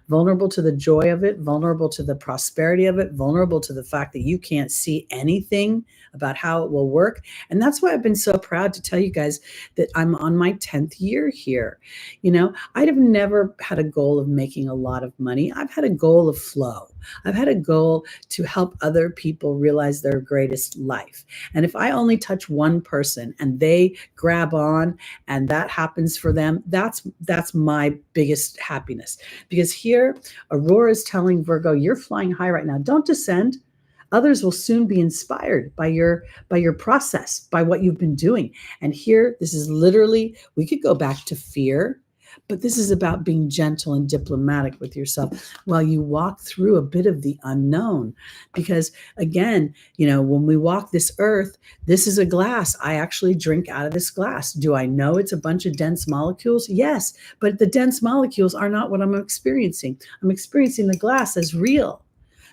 vulnerable to the joy of it, vulnerable to the prosperity of it, vulnerable to the fact that you can't see anything about how it will work. And that's why I've been so proud to tell you guys that I'm on my 10th year here. I'd have never had a goal of making a lot of money. I've had a goal of flow. I've had a goal to help other people realize their greatest life. And if I only touch one person and they grab on and that happens for them, that's my biggest happiness. Because here, Aurora is telling Virgo, you're flying high right now. Don't descend. Others will soon be inspired by your process, by what you've been doing. And here, this is literally, we could go back to fear, but this is about being gentle and diplomatic with yourself while you walk through a bit of the unknown. Because again, when we walk this earth, this is a glass. I actually drink out of this glass. Do I know it's a bunch of dense molecules? Yes, but the dense molecules are not what I'm experiencing. I'm experiencing the glass as real.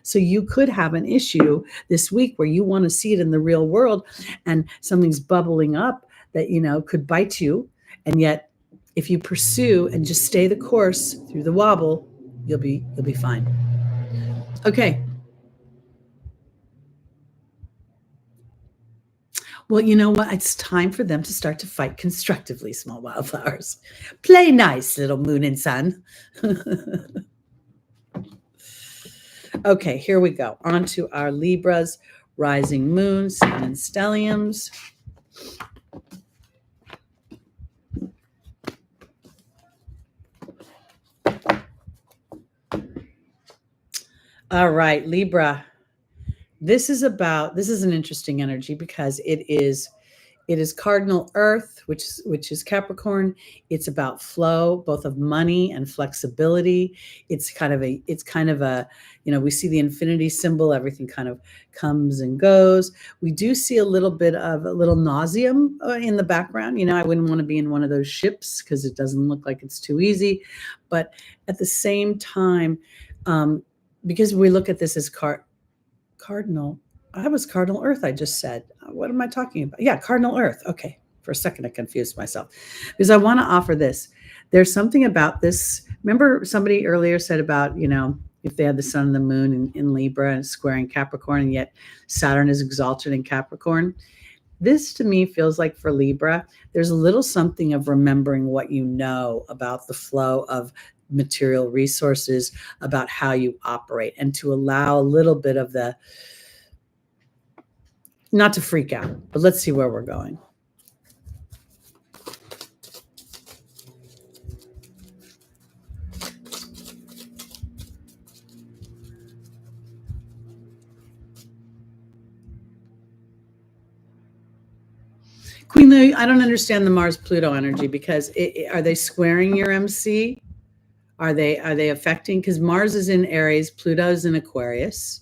So you could have an issue this week where you want to see it in the real world and something's bubbling up that, could bite you. And yet, if you pursue and just stay the course through the wobble, you'll be fine. Okay. Well, you know what? It's time for them to start to fight constructively, small wildflowers. Play nice, little moon and sun. Okay, here we go. On to our Libras, rising moon, sun, and stelliums. All right, Libra. this is an interesting energy because it is cardinal earth, which is Capricorn. It's about flow, both of money and flexibility. It's kind of a, we see the infinity symbol, everything kind of comes and goes. We do see a little nauseum in the background. I wouldn't want to be in one of those ships because it doesn't look like it's too easy. But at the same time, because we look at this as cardinal. I was cardinal earth, I just said. What am I talking about? Yeah, cardinal earth. Okay. For a second, I confused myself because I want to offer this. There's something about this. Remember somebody earlier said about, if they had the sun and the moon in Libra and squaring Capricorn, and yet Saturn is exalted in Capricorn. This to me feels like for Libra, there's a little something of remembering what you know about the flow of material resources, about how you operate, and to allow a little bit of the, not to freak out, but let's see where we're going. Queen Lou, I don't understand the Mars-Pluto energy because are they squaring your MC? Are they affecting? Because Mars is in Aries, Pluto is in Aquarius.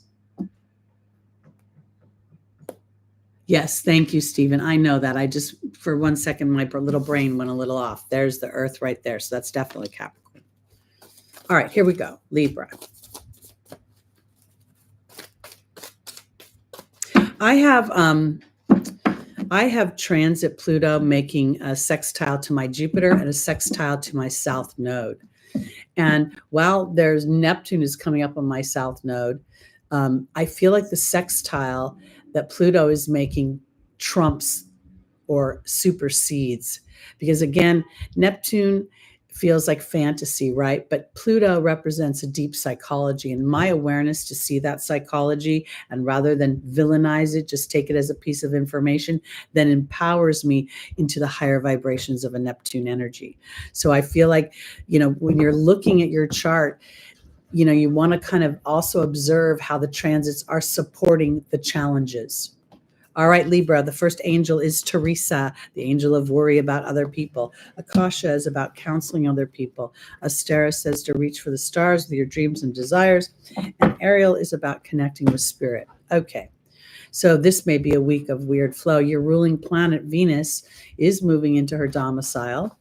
Yes, thank you, Stephen. I know that. I just, for 1 second, my little brain went a little off. There's the Earth right there. So that's definitely Capricorn. All right, here we go. Libra. I have transit Pluto making a sextile to my Jupiter and a sextile to my south node. And while there's Neptune is coming up on my south node, I feel like the sextile that Pluto is making trumps or supersedes, because again, Neptune feels like fantasy, right? But Pluto represents a deep psychology, and my awareness to see that psychology and rather than villainize it, just take it as a piece of information, then empowers me into the higher vibrations of a Neptune energy. So I feel like, when you're looking at your chart, you want to kind of also observe how the transits are supporting the challenges. All right, Libra, the first angel is Teresa, the angel of worry about other people. Akasha is about counseling other people. Astera says to reach for the stars with your dreams and desires. And Ariel is about connecting with spirit. Okay, so this may be a week of weird flow. Your ruling planet, Venus, is moving into her domicile.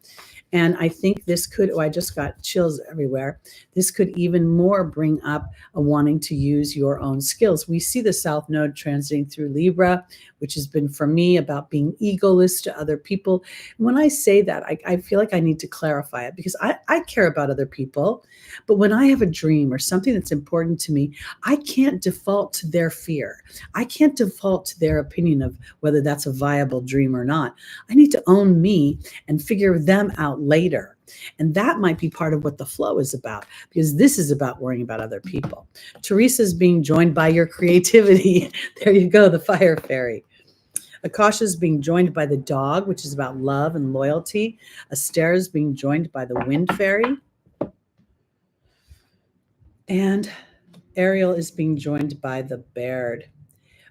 And I think this could, I just got chills everywhere. This could even more bring up a wanting to use your own skills. We see the South Node transiting through Libra, which has been for me about being egoless to other people. When I say that, I feel like I need to clarify it because I care about other people. But when I have a dream or something that's important to me, I can't default to their fear. I can't default to their opinion of whether that's a viable dream or not. I need to own me and figure them out later. And that might be part of what the flow is about, because this is about worrying about other people. Teresa's being joined by your creativity. There you go, the fire fairy. Akasha is being joined by the dog, which is about love and loyalty. Astera is being joined by the wind fairy. And Ariel is being joined by the Baird.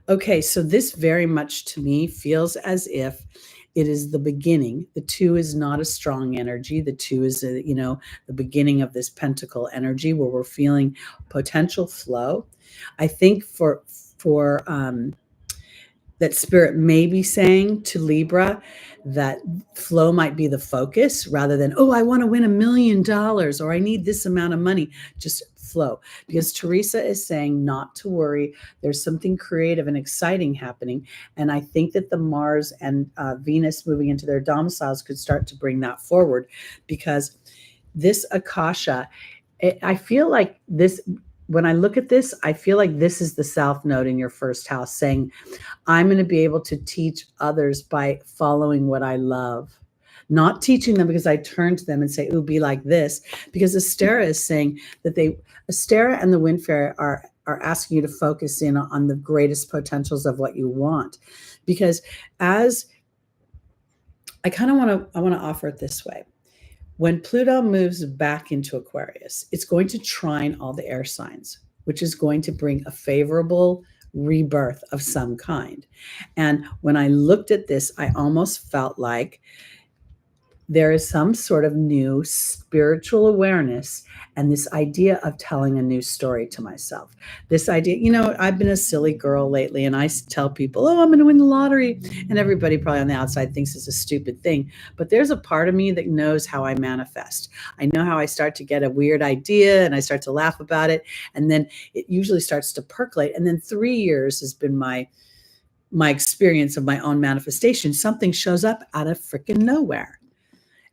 Okay, so this very much to me feels as if it is the beginning. The 2 is not a strong energy. The 2 is, the beginning of this pentacle energy where we're feeling potential flow. I think for that spirit may be saying to Libra that flow might be the focus rather than, oh, I want to win $1 million or I need this amount of money. Just flow. Because Teresa is saying not to worry. There's something creative and exciting happening. And I think that the Mars and Venus moving into their domiciles could start to bring that forward, because this Akasha, I feel like this, when I look at this, I feel like this is the South Node in your first house saying, I'm going to be able to teach others by following what I love. Not teaching them because I turn to them and say, ooh, be like this. Because Astera is saying that Astera and the Wind Fairy are asking you to focus in on the greatest potentials of what you want. Because as I kind of want to offer it this way. When Pluto moves back into Aquarius, it's going to trine all the air signs, which is going to bring a favorable rebirth of some kind. And when I looked at this, I almost felt like there is some sort of new spiritual awareness and this idea of telling a new story to myself. This idea, I've been a silly girl lately, and I tell people, oh, I'm going to win the lottery. And everybody probably on the outside thinks it's a stupid thing. But there's a part of me that knows how I manifest. I know how I start to get a weird idea and I start to laugh about it. And then it usually starts to percolate. And then 3 years has been my experience of my own manifestation. Something shows up out of freaking nowhere.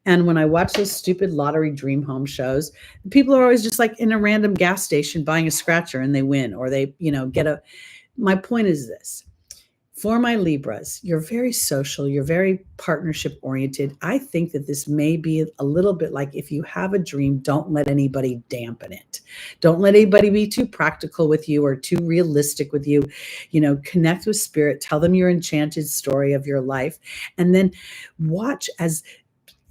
And when I watch those stupid lottery dream home shows, people are always just like in a random gas station buying a scratcher and they win, or they, my point is this. For my Libras, you're very social, you're very partnership oriented. I think that this may be a little bit like, if you have a dream, don't let anybody dampen it. Don't let anybody be too practical with you or too realistic with you. Connect with spirit, tell them your enchanted story of your life, and then watch as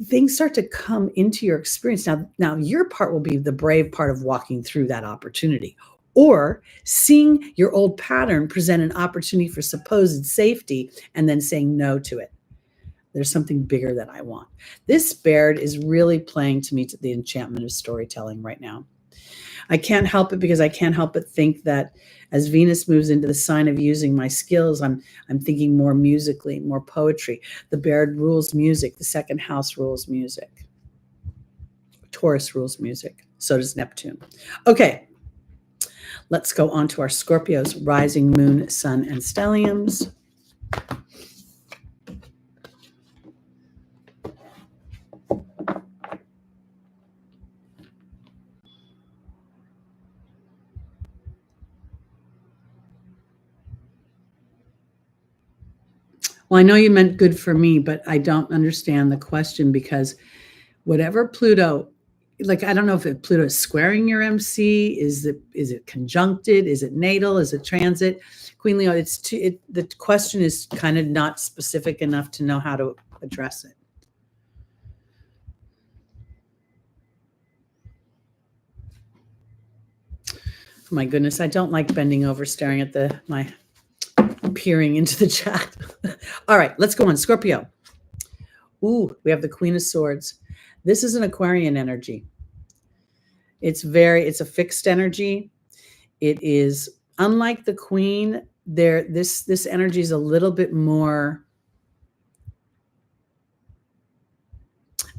things start to come into your experience. Now your part will be the brave part of walking through that opportunity, or seeing your old pattern present an opportunity for supposed safety and then saying no to it. There's something bigger that I want. This Baird is really playing to me to the enchantment of storytelling right now. I can't help it, because I can't help but think that as Venus moves into the sign of using my skills, I'm thinking more musically, more poetry. The Baird rules music. The second house rules music. Taurus rules music. So does Neptune. Okay, let's go on to our Scorpios, rising, moon, sun, and stelliums. Well, I know you meant good for me, but I don't understand the question, because whatever Pluto, I don't know if Pluto is squaring your MC. Is it conjuncted? Is it natal? Is it transit? Queen Leo, the question is kind of not specific enough to know how to address it. Oh my goodness, I don't like bending over staring at my peering into the chat. All right, let's go on. Scorpio. Ooh, we have the Queen of Swords. This is an Aquarian energy. It's a fixed energy. It is unlike the Queen. This energy is a little bit more.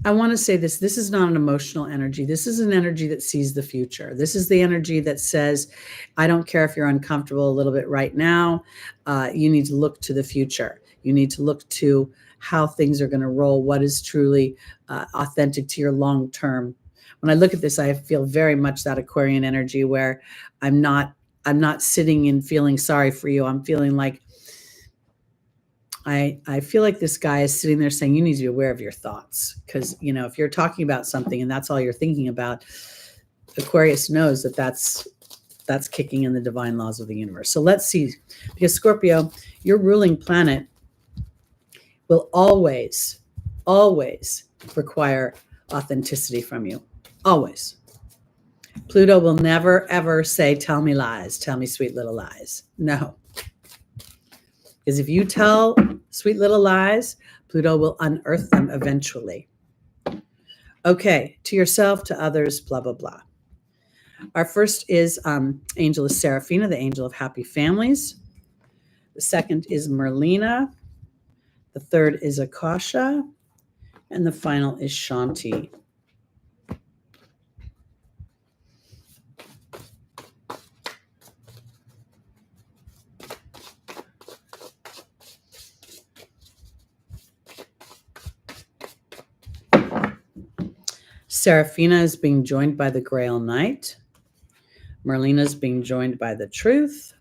I want to say this is not an emotional energy. This is an energy that sees the future. This is the energy that says, I don't care if you're uncomfortable a little bit right now. You need to look to the future. You need to look to how things are going to roll, what is truly authentic to your long term. When I look at this, I feel very much that Aquarian energy, where I'm not sitting and feeling sorry for you. I'm feeling like I feel like this guy is sitting there saying, you need to be aware of your thoughts. Because, if you're talking about something and that's all you're thinking about, Aquarius knows that that's kicking in the divine laws of the universe. So let's see, because Scorpio, your ruling planet will always, always require authenticity from you. Always. Pluto will never, ever say, tell me lies, tell me sweet little lies. No. Because if you tell sweet little lies, Pluto will unearth them eventually. Okay, to yourself, to others, blah, blah, blah. Our first is angel is Seraphina, the angel of happy families. The second is Merlina. The third is Akasha. And the final is Shanti. Seraphina is being joined by the Grail Knight. Merlina is being joined by the Truth.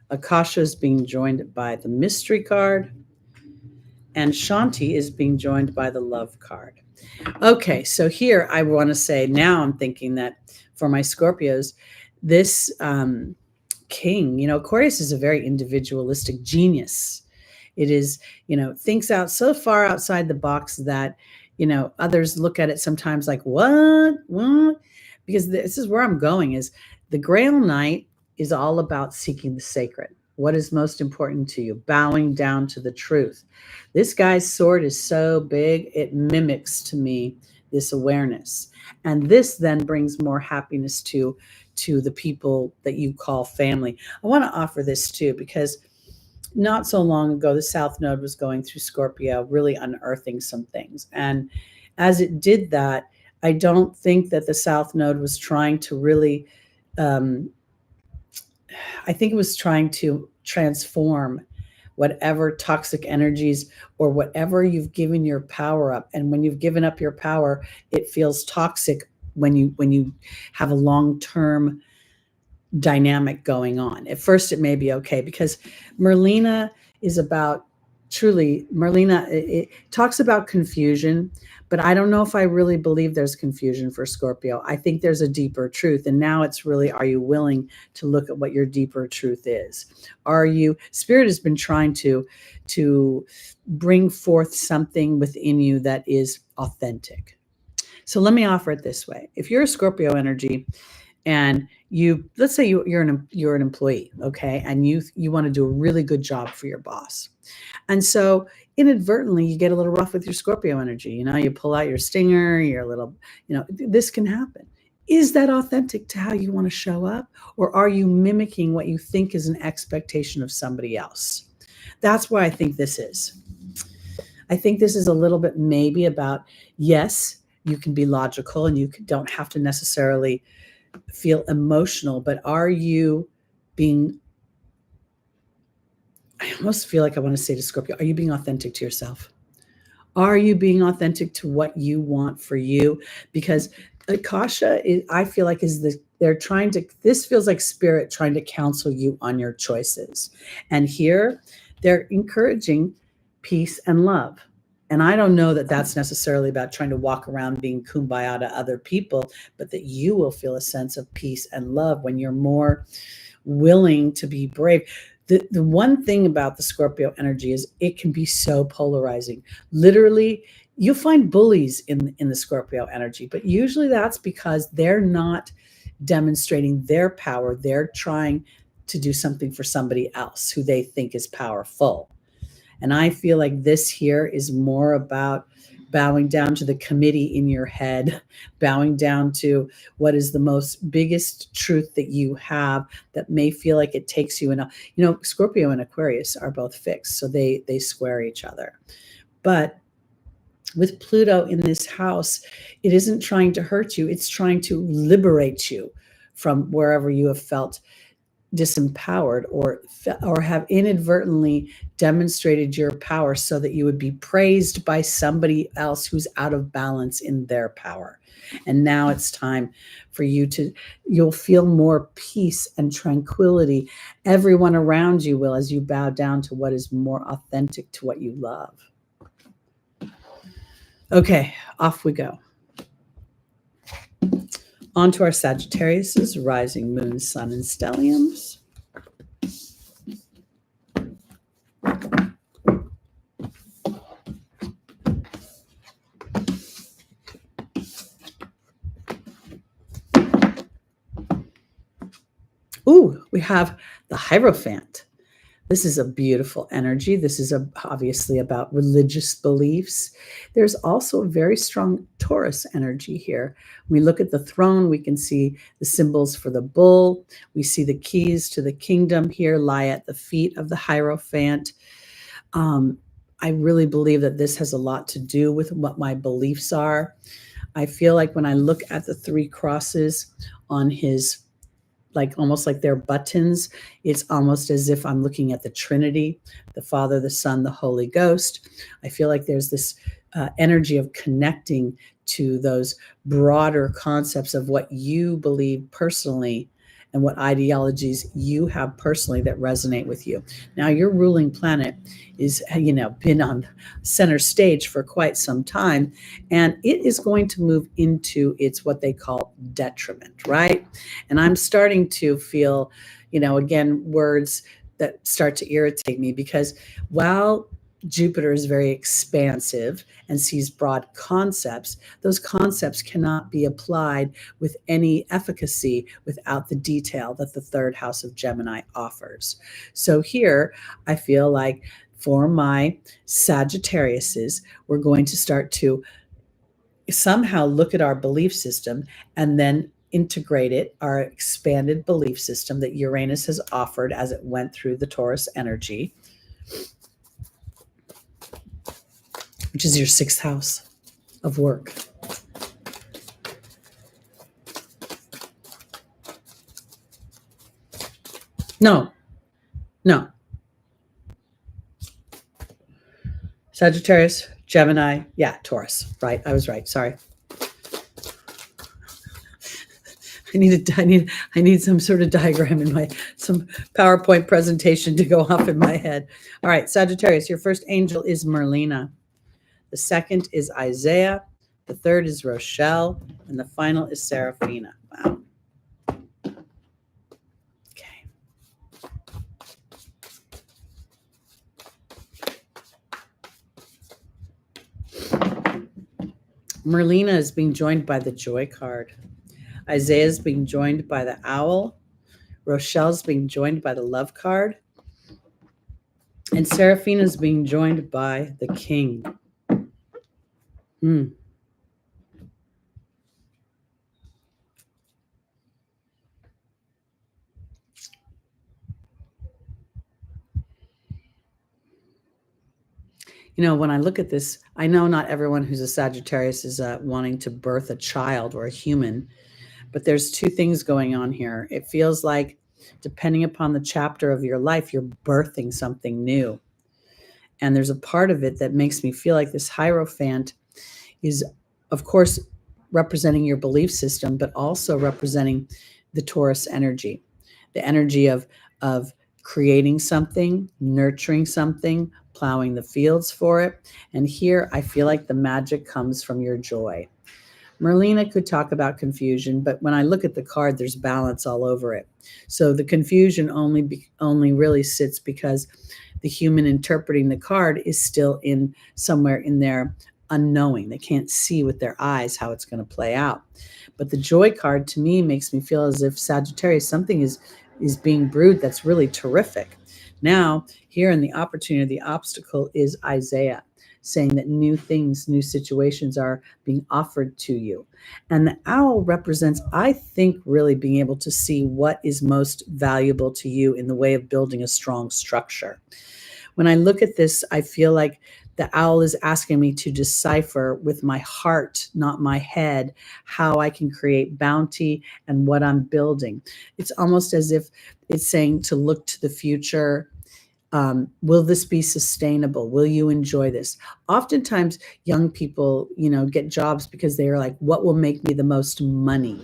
Akasha is being joined by the Mystery card. And Shanti is being joined by the Love card. Okay, so here I want to say, now I'm thinking that for my Scorpios, this king, Aquarius is a very individualistic genius. It is, thinks out so far outside the box that, others look at it sometimes like, what? Because this is where I'm going, is the Grail Knight is all about seeking the sacred. What is most important to you? Bowing down to the truth. This guy's sword is so big, it mimics to me this awareness. And this then brings more happiness to the people that you call family. I want to offer this too, because not so long ago, the South Node was going through Scorpio, really unearthing some things. And as it did that, I don't think that the South Node was trying to really, I think it was trying to transform whatever toxic energies or whatever you've given your power up. And when you've given up your power, it feels toxic when you have a long-term dynamic going on. At first, it may be okay, because Merlina is about Merlina, it talks about confusion, but I don't know if I really believe there's confusion for Scorpio. I think there's a deeper truth. And now it's really, are you willing to look at what your deeper truth is? Spirit has been trying to bring forth something within you that is authentic. So let me offer it this way. If you're a Scorpio energy, and let's say you're an employee, okay, and you want to do a really good job for your boss, and so inadvertently you get a little rough with your Scorpio energy. You pull out your stinger, you're a little, this can happen. Is that authentic to how you want to show up, or are you mimicking what you think is an expectation of somebody else? That's why I think this is. I think this is a little bit maybe about, yes, you can be logical and you don't have to necessarily feel emotional, but are you being, I almost feel like I want to say to Scorpio, are you being authentic to yourself? Are you being authentic to what you want for you? Because Akasha, I feel like this feels like Spirit trying to counsel you on your choices. And here they're encouraging peace and love. And I don't know that that's necessarily about trying to walk around being kumbaya to other people, but that you will feel a sense of peace and love when you're more willing to be brave. The one thing about the Scorpio energy is it can be so polarizing. Literally, you'll find bullies in the Scorpio energy, but usually that's because they're not demonstrating their power. They're trying to do something for somebody else who they think is powerful. And I feel like this here is more about bowing down to the committee in your head, bowing down to what is the biggest truth that you have that may feel like it takes you in Scorpio and Aquarius are both fixed, so they square each other. But with Pluto in this house, it isn't trying to hurt you. It's trying to liberate you from wherever you have felt disempowered or have inadvertently demonstrated your power so that you would be praised by somebody else who's out of balance in their power. And now it's time for you'll feel more peace and tranquility. Everyone around you will, as you bow down to what is more authentic to what you love. Okay, off we go. On to our Sagittarius, rising moon, sun, and stelliums. Ooh, we have the Hierophant. This is a beautiful energy. This is obviously about religious beliefs. There's also a very strong Taurus energy here. When we look at the throne, we can see the symbols for the bull. We see the keys to the kingdom here lie at the feet of the Hierophant. I really believe that this has a lot to do with what my beliefs are. I feel like when I look at the three crosses on his, almost like they're buttons, it's almost as if I'm looking at the Trinity, the Father, the Son, the Holy Ghost. I feel like there's this energy of connecting to those broader concepts of what you believe personally and what ideologies you have personally that resonate with you. Now, your ruling planet is, been on center stage for quite some time, and it is going to move into its what they call detriment, right? And I'm starting to feel, again, words that start to irritate me, because while Jupiter is very expansive and sees broad concepts. Those concepts cannot be applied with any efficacy without the detail that the third house of Gemini offers. So here, I feel like for my Sagittariuses, we're going to start to somehow look at our belief system and then integrate it, our expanded belief system that Uranus has offered as it went through the Taurus energy, which is your sixth house of work. No. Sagittarius, Gemini, yeah, Taurus. Right, I was right. Sorry. I need some sort of diagram in some PowerPoint presentation to go off in my head. All right, Sagittarius, your first angel is Merlina. The second is Isaiah. The third is Rochelle. And the final is Seraphina. Wow. Okay. Merlina is being joined by the Joy card. Isaiah is being joined by the Owl. Rochelle's being joined by the Love card. And Seraphina is being joined by the King. You know, when I look at this, I know not everyone who's a Sagittarius is wanting to birth a child or a human, but there's two things going on here. It feels like, depending upon the chapter of your life, you're birthing something new. And there's a part of it that makes me feel like this Hierophant is, of course, representing your belief system, but also representing the Taurus energy, the energy of creating something, nurturing something, plowing the fields for it. And here I feel like the magic comes from your joy. Merlina could talk about confusion, but when I look at the card, there's balance all over it. So the confusion only really sits because the human interpreting the card is still in somewhere in their unknowing. They can't see with their eyes how it's going to play out. But the joy card to me makes me feel as if Sagittarius, something is being brewed that's really terrific. Now, here in the opportunity, the obstacle is Isaiah, saying that new things, new situations are being offered to you. And the Owl represents, I think, really being able to see what is most valuable to you in the way of building a strong structure. When I look at this, I feel like the Owl is asking me to decipher with my heart, not my head, how I can create bounty and what I'm building. It's almost as if it's saying to look to the future. Will this be sustainable? Will you enjoy this? Oftentimes, young people, get jobs because they are like, what will make me the most money?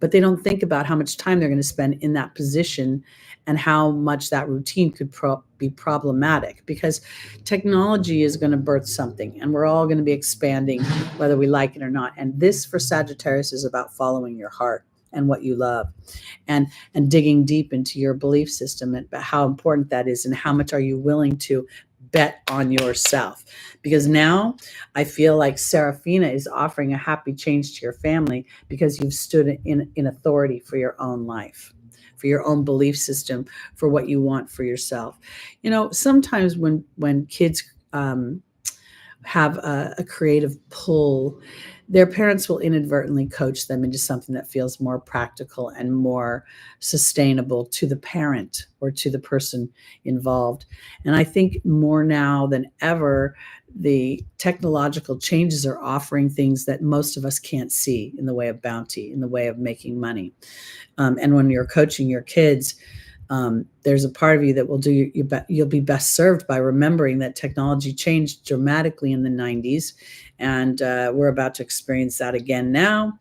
But they don't think about how much time they're going to spend in that position and how much that routine could be problematic, because technology is going to birth something and we're all going to be expanding whether we like it or not. And this for Sagittarius is about following your heart and what you love, and digging deep into your belief system and how important that is, and how much are you willing to bet on yourself. Because now I feel like Seraphina is offering a happy change to your family because you've stood in authority for your own life, for your own belief system, for what you want for yourself. Sometimes when kids have a creative pull, their parents will inadvertently coach them into something that feels more practical and more sustainable to the parent or to the person involved. And I think more now than ever, the technological changes are offering things that most of us can't see in the way of bounty, in the way of making money. And when you're coaching your kids, there's a part of you that will do you'll be best served by remembering that technology changed dramatically in the 90s, and we're about to experience that again now,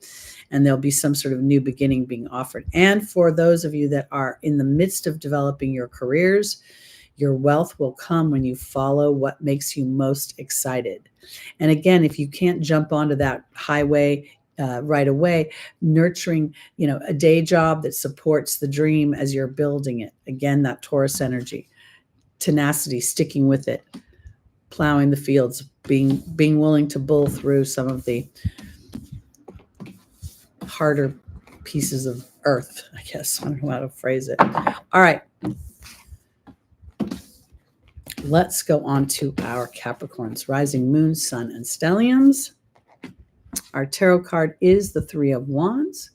and there'll be some sort of new beginning being offered. And for those of you that are in the midst of developing your careers, your wealth will come when you follow what makes you most excited. And again, if you can't jump onto that highway right away, nurturing, a day job that supports the dream as you're building it. Again, that Taurus energy, tenacity, sticking with it. plowing the fields, being willing to bull through some of the harder pieces of earth, I guess. I don't know how to phrase it. All right. Let's go on to our Capricorns, rising moon, sun, and stelliums. Our tarot card is the Three of Wands.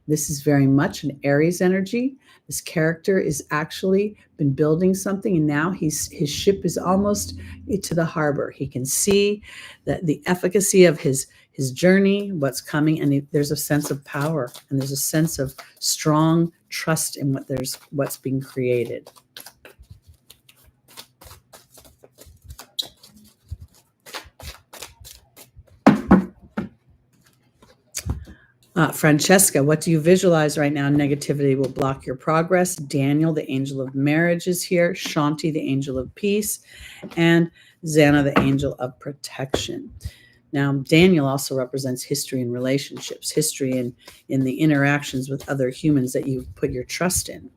This is very much an Aries energy. This character is actually been building something, and now his ship is almost to the harbor. He can see that the efficacy of his journey, what's coming, and there's a sense of power, and there's a sense of strong trust in what's being created. Francesca, what do you visualize right now? Negativity will block your progress. Daniel, the angel of marriage, is here. Shanti, the angel of peace. And Xana, the angel of protection. Now, Daniel also represents history and relationships, history in the interactions with other humans that you put your trust in.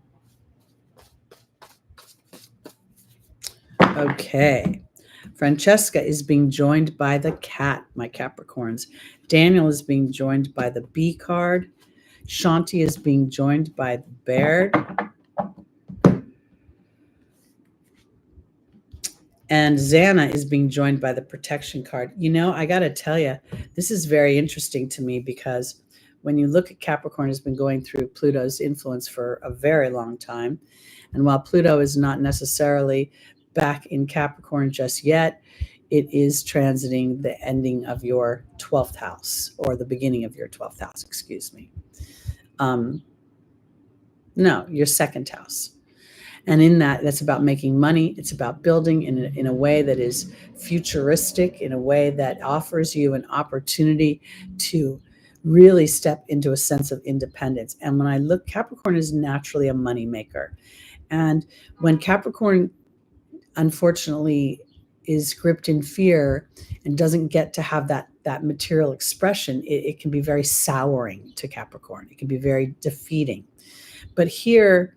Okay. Francesca is being joined by the cat, my Capricorns. Daniel is being joined by the bee card. Shanti is being joined by the bear. And Xana is being joined by the protection card. You know, I got to tell you, this is very interesting to me because when you look at Capricorn, has been going through Pluto's influence for a very long time. And while Pluto is not necessarily back in Capricorn just yet, it is transiting the ending of your 12th house, or the beginning of your 12th house, excuse me. No, your second house. And in that's about making money. It's about building in a way that is futuristic, in a way that offers you an opportunity to really step into a sense of independence. And when I look, Capricorn is naturally a money maker. And when Capricorn, unfortunately, is gripped in fear and doesn't get to have that material expression, it can be very souring to Capricorn. It can be very defeating. But here,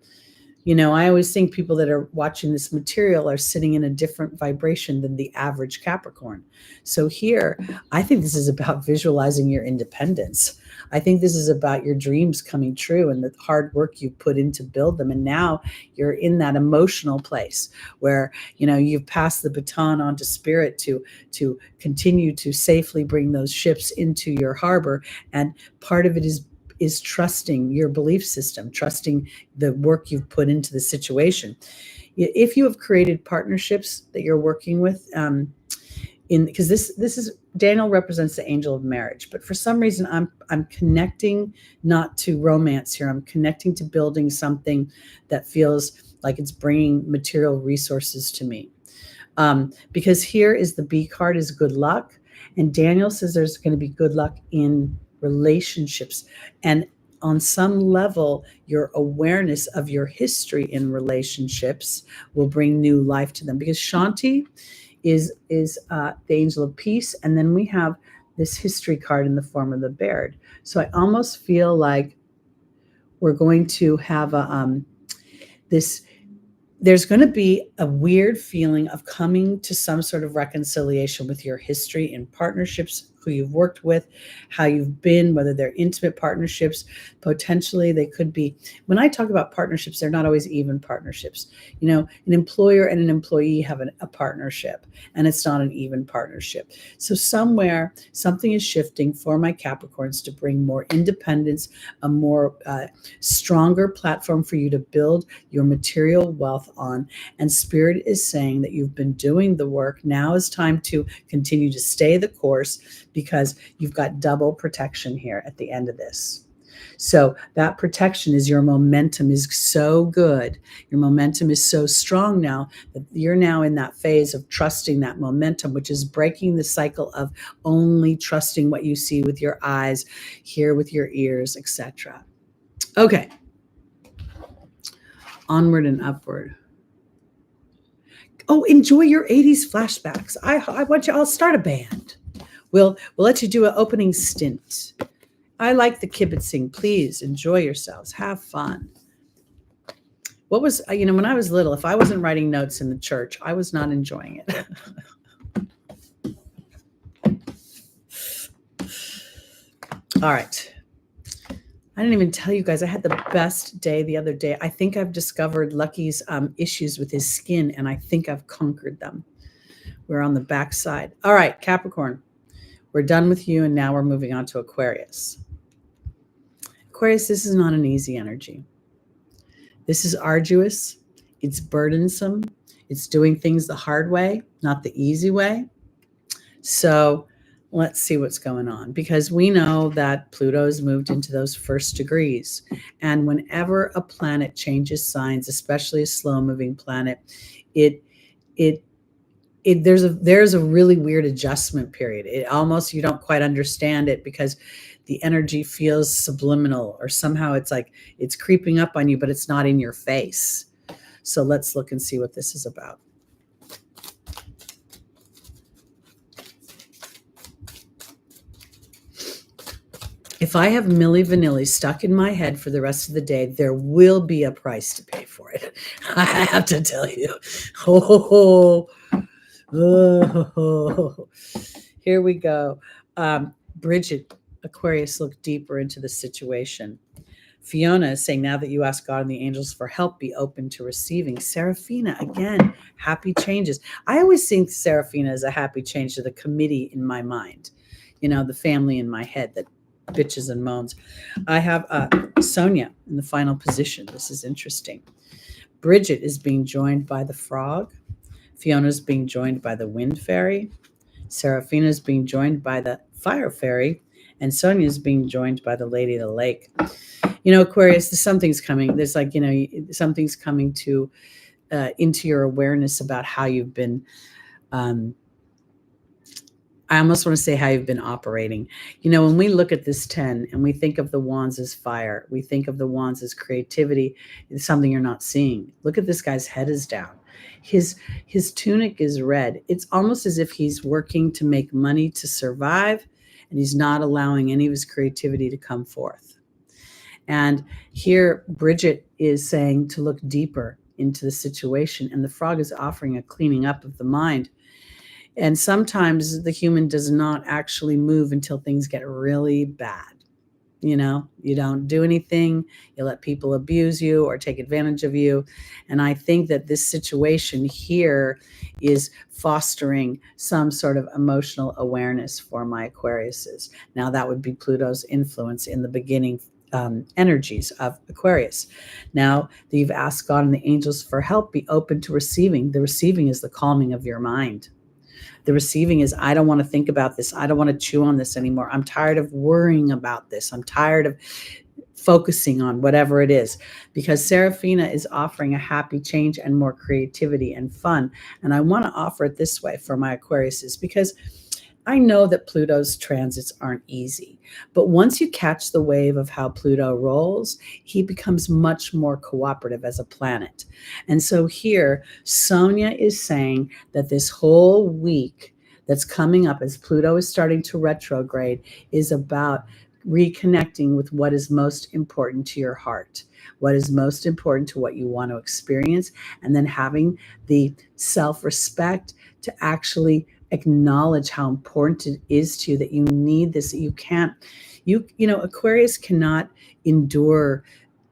you know, I always think people that are watching this material are sitting in a different vibration than the average Capricorn. So here, I think this is about visualizing your independence. I think this is about your dreams coming true and the hard work you put in to build them. And now you're in that emotional place where, you know, you've passed the baton on to spirit to continue to safely bring those ships into your harbor. And part of it is trusting your belief system, trusting the work you've put into the situation. If you have created partnerships that you're working with, because this is, Daniel represents the angel of marriage, but for some reason I'm connecting not to romance here. I'm connecting to building something that feels like it's bringing material resources to me. Because here is the B card is good luck, and Daniel says there's going to be good luck in relationships, and on some level your awareness of your history in relationships will bring new life to them, because Shanti is the angel of peace, and then we have this history card in the form of the bear. So I almost feel like we're going to have there's going to be a weird feeling of coming to some sort of reconciliation with your history in partnerships, who you've worked with, how you've been, whether they're intimate partnerships. Potentially they could be, when I talk about partnerships, they're not always even partnerships. You know, an employer and an employee have a partnership, and it's not an even partnership. So somewhere something is shifting for my Capricorns to bring more independence, a more stronger platform for you to build your material wealth on. And Spirit is saying that you've been doing the work. Now is time to continue to stay the course, because you've got double protection here at the end of this. So that protection is your momentum is so good. Your momentum is so strong now that you're now in that phase of trusting that momentum, which is breaking the cycle of only trusting what you see with your eyes, hear with your ears, etc. Okay. Onward and upward. Oh, enjoy your 80s flashbacks. I want you, I'll start a band. We'll let you do an opening stint. I like the kibitzing. Please enjoy yourselves. Have fun. What was, when I was little, if I wasn't writing notes in the church, I was not enjoying it. All right. I didn't even tell you guys, I had the best day the other day. I think I've discovered Lucky's issues with his skin, and I think I've conquered them. We're on the back side. All right, Capricorn, we're done with you, and now we're moving on to Aquarius. Aquarius, this is not an easy energy. This is arduous. It's burdensome. It's doing things the hard way, not the easy way. So let's see what's going on, because we know that Pluto's moved into those first degrees. And whenever a planet changes signs, especially a slow moving planet, there's a really weird adjustment period. It almost, you don't quite understand it because the energy feels subliminal, or somehow it's like it's creeping up on you, but it's not in your face. So let's look and see what this is about. If I have Milli Vanilli stuck in my head for the rest of the day, there will be a price to pay for it. I have to tell you. Oh. Here we go. Bridget, Aquarius, look deeper into the situation. Fiona is saying, now that you ask God and the angels for help, be open to receiving. Serafina, again, happy changes. I always think Serafina is a happy change to the committee in my mind, the family in my head that bitches and moans. I have Sonia in the final position. This is interesting. Bridget is being joined by the frog. Fiona's being joined by the wind fairy. Serafina is being joined by the fire fairy. And Sonia is being joined by the lady of the lake. Aquarius, something's coming. There's something's coming to into your awareness about how you've been I almost want to say how you've been operating. When we look at this 10 and we think of the wands as fire, we think of the wands as creativity. It's something you're not seeing. Look at this guy's head is down. His tunic is red. It's almost as if he's working to make money to survive, and he's not allowing any of his creativity to come forth. And here Bridget is saying to look deeper into the situation, and the frog is offering a cleaning up of the mind. And sometimes the human does not actually move until things get really bad. You don't do anything. You let people abuse you or take advantage of you. And I think that this situation here is fostering some sort of emotional awareness for my Aquariuses. Now, that would be Pluto's influence in the beginning energies of Aquarius. Now that you've asked God and the angels for help, be open to receiving. The receiving is the calming of your mind. The receiving is, I don't want to think about this. I don't want to chew on this anymore. I'm tired of worrying about this. I'm tired of focusing on whatever it is, because Serafina is offering a happy change and more creativity and fun. And I want to offer it this way for my Aquariuses, because I know that Pluto's transits aren't easy, but once you catch the wave of how Pluto rolls, he becomes much more cooperative as a planet. And so here, Sonia is saying that this whole week that's coming up as Pluto is starting to retrograde is about reconnecting with what is most important to your heart, what is most important to what you want to experience, and then having the self-respect to actually acknowledge how important it is to you, that you need this, that you can't, Aquarius cannot endure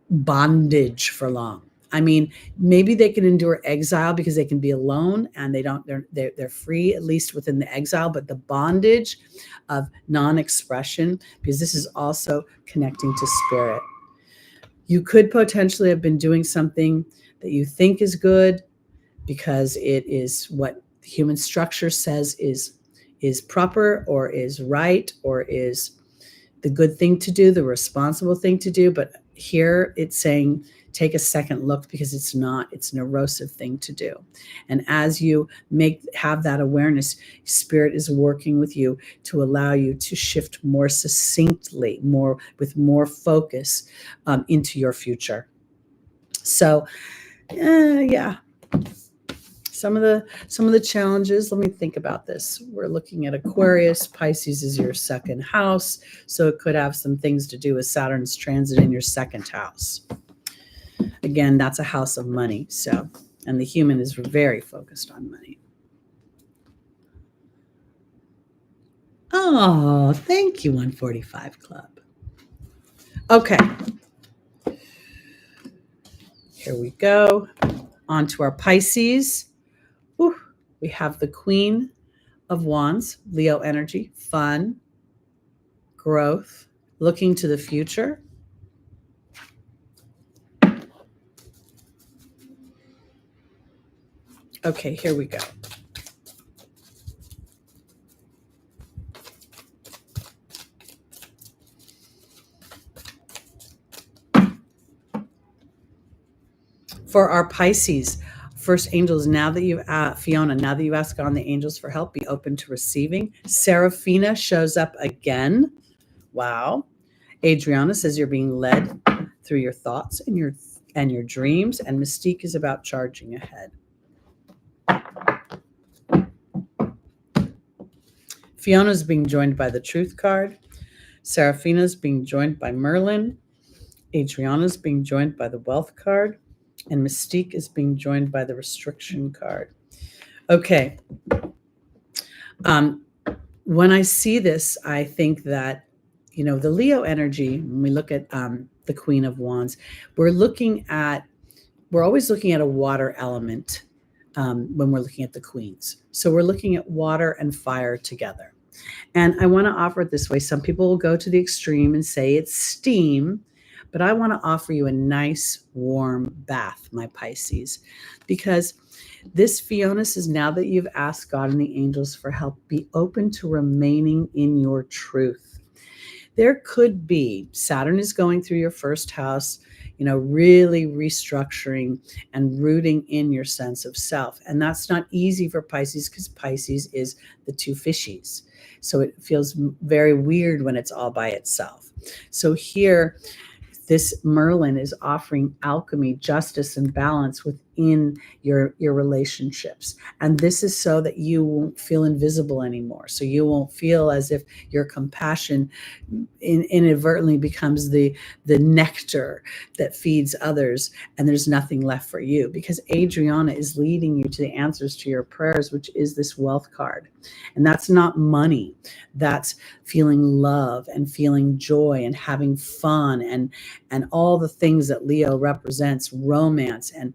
bondage for long. I mean, maybe they can endure exile because they can be alone and they're free, at least within the exile, but the bondage of non-expression, because this is also connecting to spirit. You could potentially have been doing something that you think is good because it is what human structure says is proper or is right or is the good thing to do, the responsible thing to do. But here it's saying, take a second look, because it's not, it's an erosive thing to do. And as you have that awareness, spirit is working with you to allow you to shift more succinctly, with more focus into your future. So, yeah. Some of the challenges, let me think about this. We're looking at Aquarius. Pisces is your second house, so it could have some things to do with Saturn's transit in your second house. Again, that's a house of money. So, and the human is very focused on money. Oh, thank you, 145 Club. Okay, here we go. On to our Pisces. Whew. We have the Queen of Wands, Leo energy, fun, growth, looking to the future. Okay, here we go. For our Pisces, first angels, now that you've, Fiona, now that you've asked God and the angels for help, be open to receiving. Seraphina shows up again. Wow. Adriana says you're being led through your thoughts and your dreams, and Mystique is about charging ahead. Fiona's being joined by the Truth card. Seraphina's being joined by Merlin. Adriana's being joined by the Wealth card. And Mystique is being joined by the Restriction card. Okay. When I see this, I think that, the Leo energy, when we look at the Queen of Wands, we're always looking at a water element when we're looking at the queens. So we're looking at water and fire together. And I want to offer it this way. Some people will go to the extreme and say it's steam, but I want to offer you a nice warm bath, my Pisces, because this, Fiona, says, now that you've asked God and the angels for help, be open to remaining in your truth. There could be, Saturn is going through your first house, really restructuring and rooting in your sense of self. And that's not easy for Pisces because Pisces is the two fishies. So it feels very weird when it's all by itself. So here, this Merlin is offering alchemy, justice, and balance within your relationships. And this is so that you won't feel invisible anymore. So you won't feel as if your compassion inadvertently becomes the nectar that feeds others and there's nothing left for you. Because Adriana is leading you to the answers to your prayers, which is this Wealth card. And that's not money. That's feeling love and feeling joy and having fun and all the things that Leo represents, romance and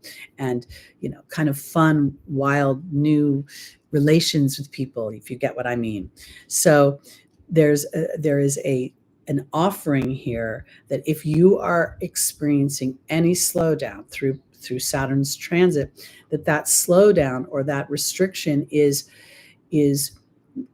kind of fun, wild, new relations with people, if you get what I mean. So there is an offering here that if you are experiencing any slowdown through Saturn's transit, that slowdown or that restriction is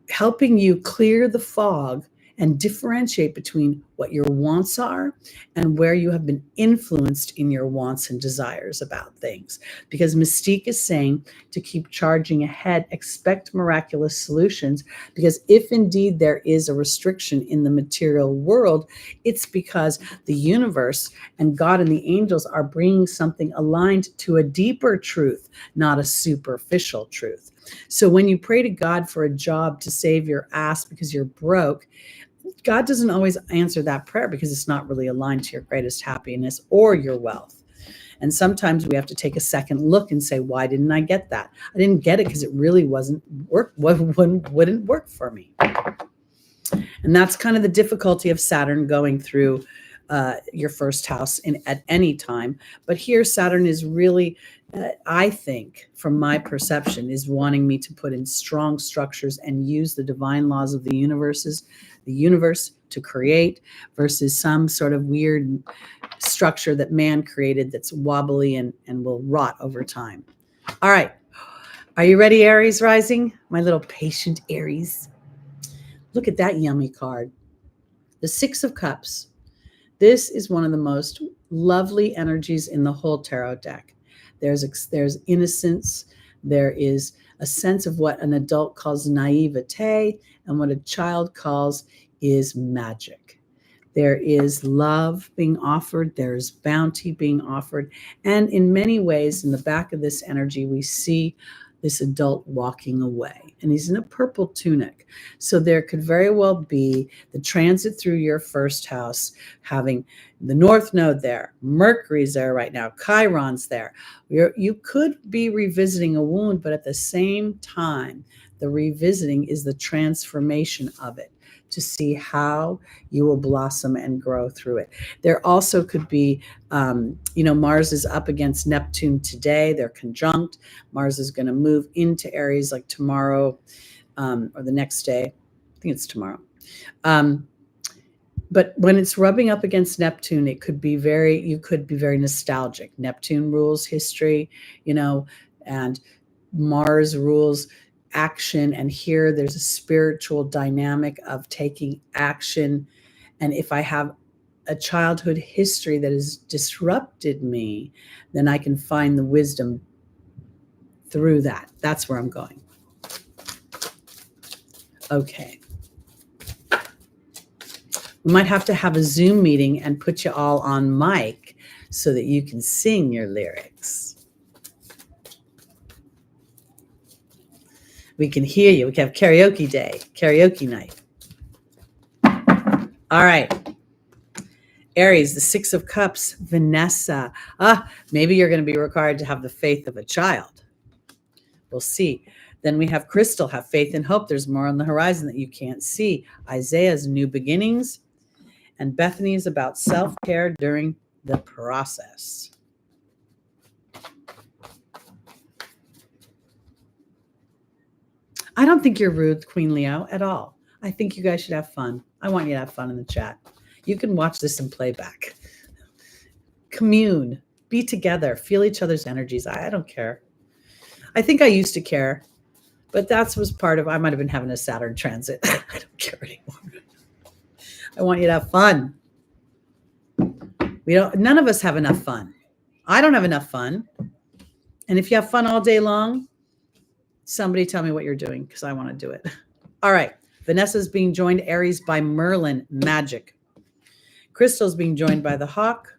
helping you clear the fog and differentiate between what your wants are and where you have been influenced in your wants and desires about things. Because Mystique is saying to keep charging ahead, expect miraculous solutions, because if indeed there is a restriction in the material world, it's because the universe and God and the angels are bringing something aligned to a deeper truth, not a superficial truth. So when you pray to God for a job to save your ass because you're broke, God doesn't always answer that prayer because it's not really aligned to your greatest happiness or your wealth. And sometimes we have to take a second look and say, why didn't I get that? I didn't get it because it really wouldn't work for me. And that's kind of the difficulty of Saturn going through your first house at any time. But here Saturn is really, I think, from my perception, is wanting me to put in strong structures and use the divine laws of the universe to create versus some sort of weird structure that man created that's wobbly and will rot over time. All right. Are you ready, Aries rising? My little patient Aries. Look at that yummy card. The Six of Cups. This is one of the most lovely energies in the whole tarot deck. There's innocence. There is a sense of what an adult calls naivete and what a child calls is magic. There is love being offered. There's bounty being offered. And in many ways, in the back of this energy, we see this adult walking away, and he's in a purple tunic. So there could very well be the transit through your first house, having the North Node there, Mercury's there right now, Chiron's there. You could be revisiting a wound, but at the same time, the revisiting is the transformation of it to see how you will blossom and grow through it. There also could be, Mars is up against Neptune today. They're conjunct. Mars is going to move into Aries like tomorrow or the next day. I think it's tomorrow. But when it's rubbing up against Neptune, you could be very nostalgic. Neptune rules history, and Mars rules action. And here there's a spiritual dynamic of taking action. And if I have a childhood history that has disrupted me, then I can find the wisdom through that. That's where I'm going. Okay. We might have to have a Zoom meeting and put you all on mic so that you can sing your lyrics. We can hear you. We can have karaoke day, karaoke night. All right. Aries, the 6 of Cups, Vanessa. Maybe you're going to be required to have the faith of a child. We'll see. Then we have Crystal, have faith and hope. There's more on the horizon that you can't see. Isaiah's new beginnings. And Bethany is about self-care during the process. I don't think you're rude, Queen Leo, at all. I think you guys should have fun. I want you to have fun in the chat. You can watch this in playback. Commune, be together, feel each other's energies. I don't care. I think I used to care, but that was part of, I might have been having a Saturn transit. I don't care anymore. I want you to have fun. None of us have enough fun. I don't have enough fun. And if you have fun all day long, somebody tell me what you're doing because I want to do it. All right. Vanessa's being joined Aries by Merlin, magic. Crystal's being joined by the Hawk.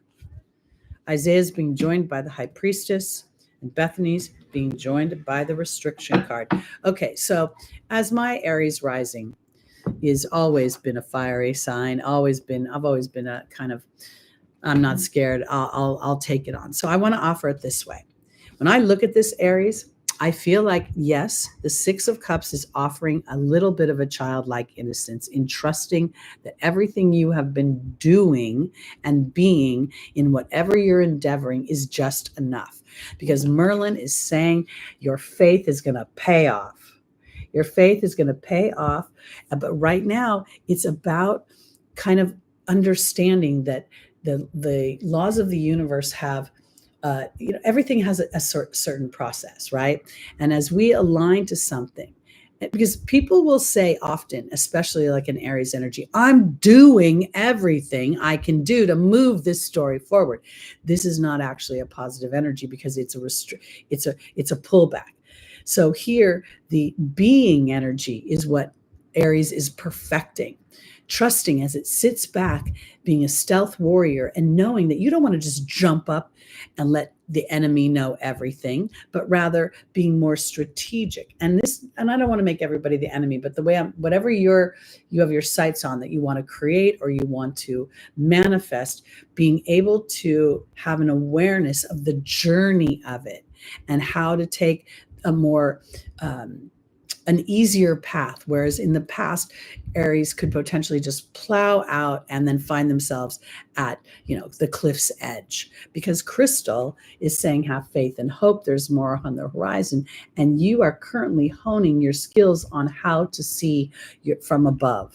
Isaiah's being joined by the High Priestess. And Bethany's being joined by the restriction card. Okay. So as my Aries rising is always been a fiery sign, I've always been a kind of, I'm not scared. I'll take it on. So I want to offer it this way. When I look at this Aries, I feel like, yes, the 6 of Cups is offering a little bit of a childlike innocence in trusting that everything you have been doing and being in whatever you're endeavoring is just enough. Because Merlin is saying your faith is going to pay off. Your faith is going to pay off. But right now, it's about kind of understanding that the laws of the universe have, everything has a certain process, right? And as we align to something, because people will say often, especially like in Aries energy, I'm doing everything I can do to move this story forward. This is not actually a positive energy because it's a pullback. So here, the being energy is what Aries is perfecting. Trusting as it sits back, being a stealth warrior and knowing that you don't want to just jump up and let the enemy know everything, but rather being more strategic. And I don't want to make everybody the enemy, but the way whatever you have your sights on that you want to create or you want to manifest, being able to have an awareness of the journey of it and how to take a more, an easier path, whereas in the past, Aries could potentially just plow out and then find themselves at, the cliff's edge. Because Crystal is saying have faith and hope. There's more on the horizon, and you are currently honing your skills on how to see from above.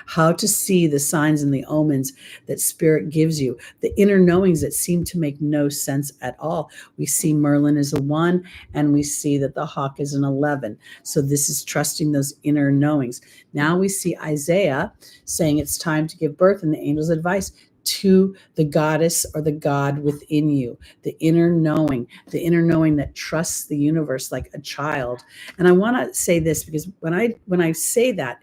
How to see the signs and the omens that Spirit gives you, the inner knowings that seem to make no sense at all. We see Merlin as a 1, and we see that the Hawk is an 11. So this is trusting those inner knowings. Now we see Isaiah saying it's time to give birth, and the angel's advice to the goddess or the god within you, the inner knowing that trusts the universe like a child. And I want to say this because when I say that,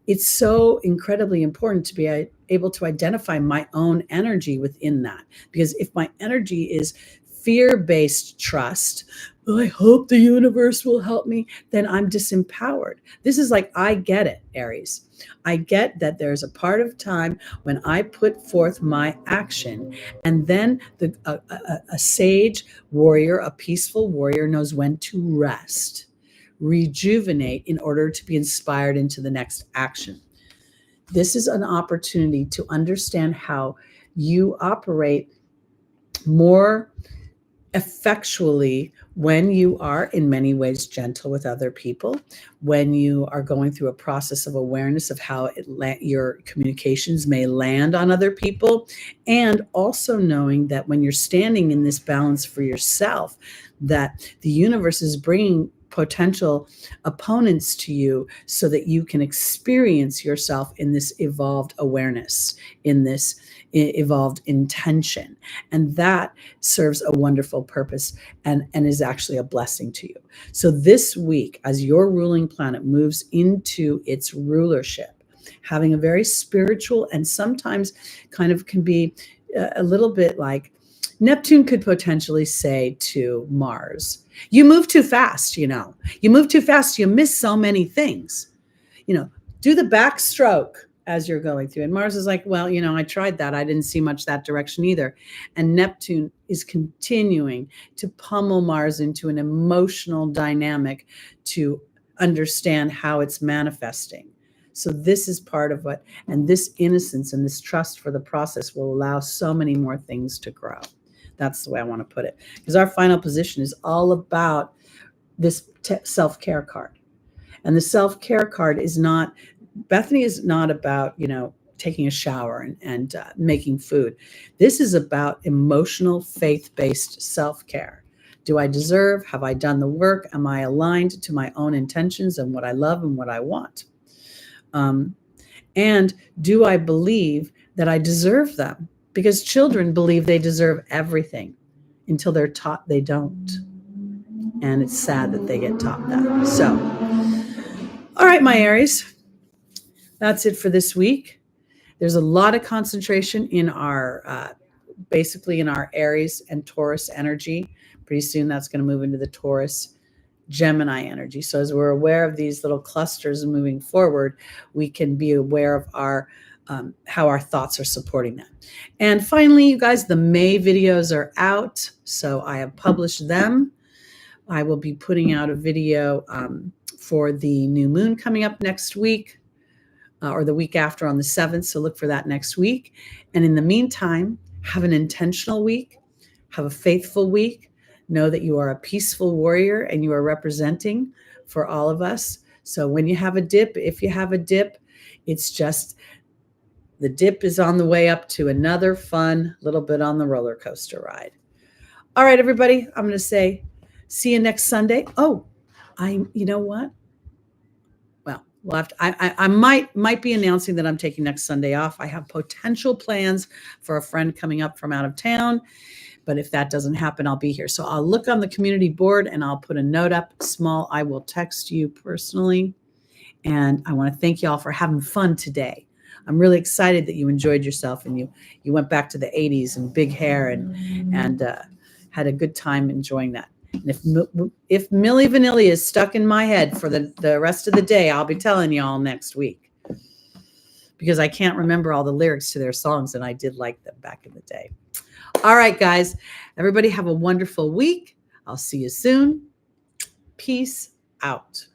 it's so incredibly important to be able to identify my own energy within that. Because if my energy is fear-based trust, I hope the universe will help me, then I'm disempowered. This is like, I get it, Aries. I get that there's a part of time when I put forth my action, and then a sage warrior, a peaceful warrior knows when to rest, rejuvenate in order to be inspired into the next action. this is an opportunity to understand how you operate more effectually when you are in many ways gentle with other people, when you are going through a process of awareness of how your communications may land on other people, and also knowing that when you're standing in this balance for yourself, that the universe is bringing potential opponents to you so that you can experience yourself in this evolved awareness, in this evolved intention. And that serves a wonderful purpose and is actually a blessing to you. So this week, as your ruling planet moves into its rulership, having a very spiritual and sometimes kind of can be a little bit like Neptune could potentially say to Mars, you move too fast, you move too fast, you miss so many things, do the backstroke as you're going through. And Mars is like, well, I tried that. I didn't see much that direction either. And Neptune is continuing to pummel Mars into an emotional dynamic to understand how it's manifesting. So this is part of what, and this innocence and this trust for the process will allow so many more things to grow. That's the way I want to put it. Because our final position is all about this self-care card. And the self-care card is not, Bethany is not about, taking a shower and making food. This is about emotional, faith-based self-care. Do I deserve? Have I done the work? Am I aligned to my own intentions and what I love and what I want? And do I believe that I deserve them? Because children believe they deserve everything until they're taught they don't. And it's sad that they get taught that. So, all right, my Aries, that's it for this week. There's a lot of concentration in our, basically in our Aries and Taurus energy. Pretty soon that's going to move into the Taurus Gemini energy. So as we're aware of these little clusters moving forward, we can be aware of our how our thoughts are supporting that. And finally, you guys, the May videos are out. So I have published them. I will be putting out a video for the new moon coming up next week or the week after on the 7th. So look for that next week. And in the meantime, have an intentional week, have a faithful week. Know that you are a peaceful warrior and you are representing for all of us. So when you have a dip, if you have a dip, it's just the dip is on the way up to another fun little bit on the roller coaster ride. All right, everybody, I'm going to say, see you next Sunday. Oh, you know what? Well, we'll have to, I might be announcing that I'm taking next Sunday off. I have potential plans for a friend coming up from out of town. But if that doesn't happen, I'll be here. So I'll look on the community board and I'll put a note up small. I will text you personally. And I want to thank you all for having fun today. I'm really excited that you enjoyed yourself and you went back to the 80s and big hair and had a good time enjoying that. And if Milli Vanilli is stuck in my head for the rest of the day, I'll be telling you all next week. Because I can't remember all the lyrics to their songs, and I did like them back in the day. All right, guys. Everybody have a wonderful week. I'll see you soon. Peace out.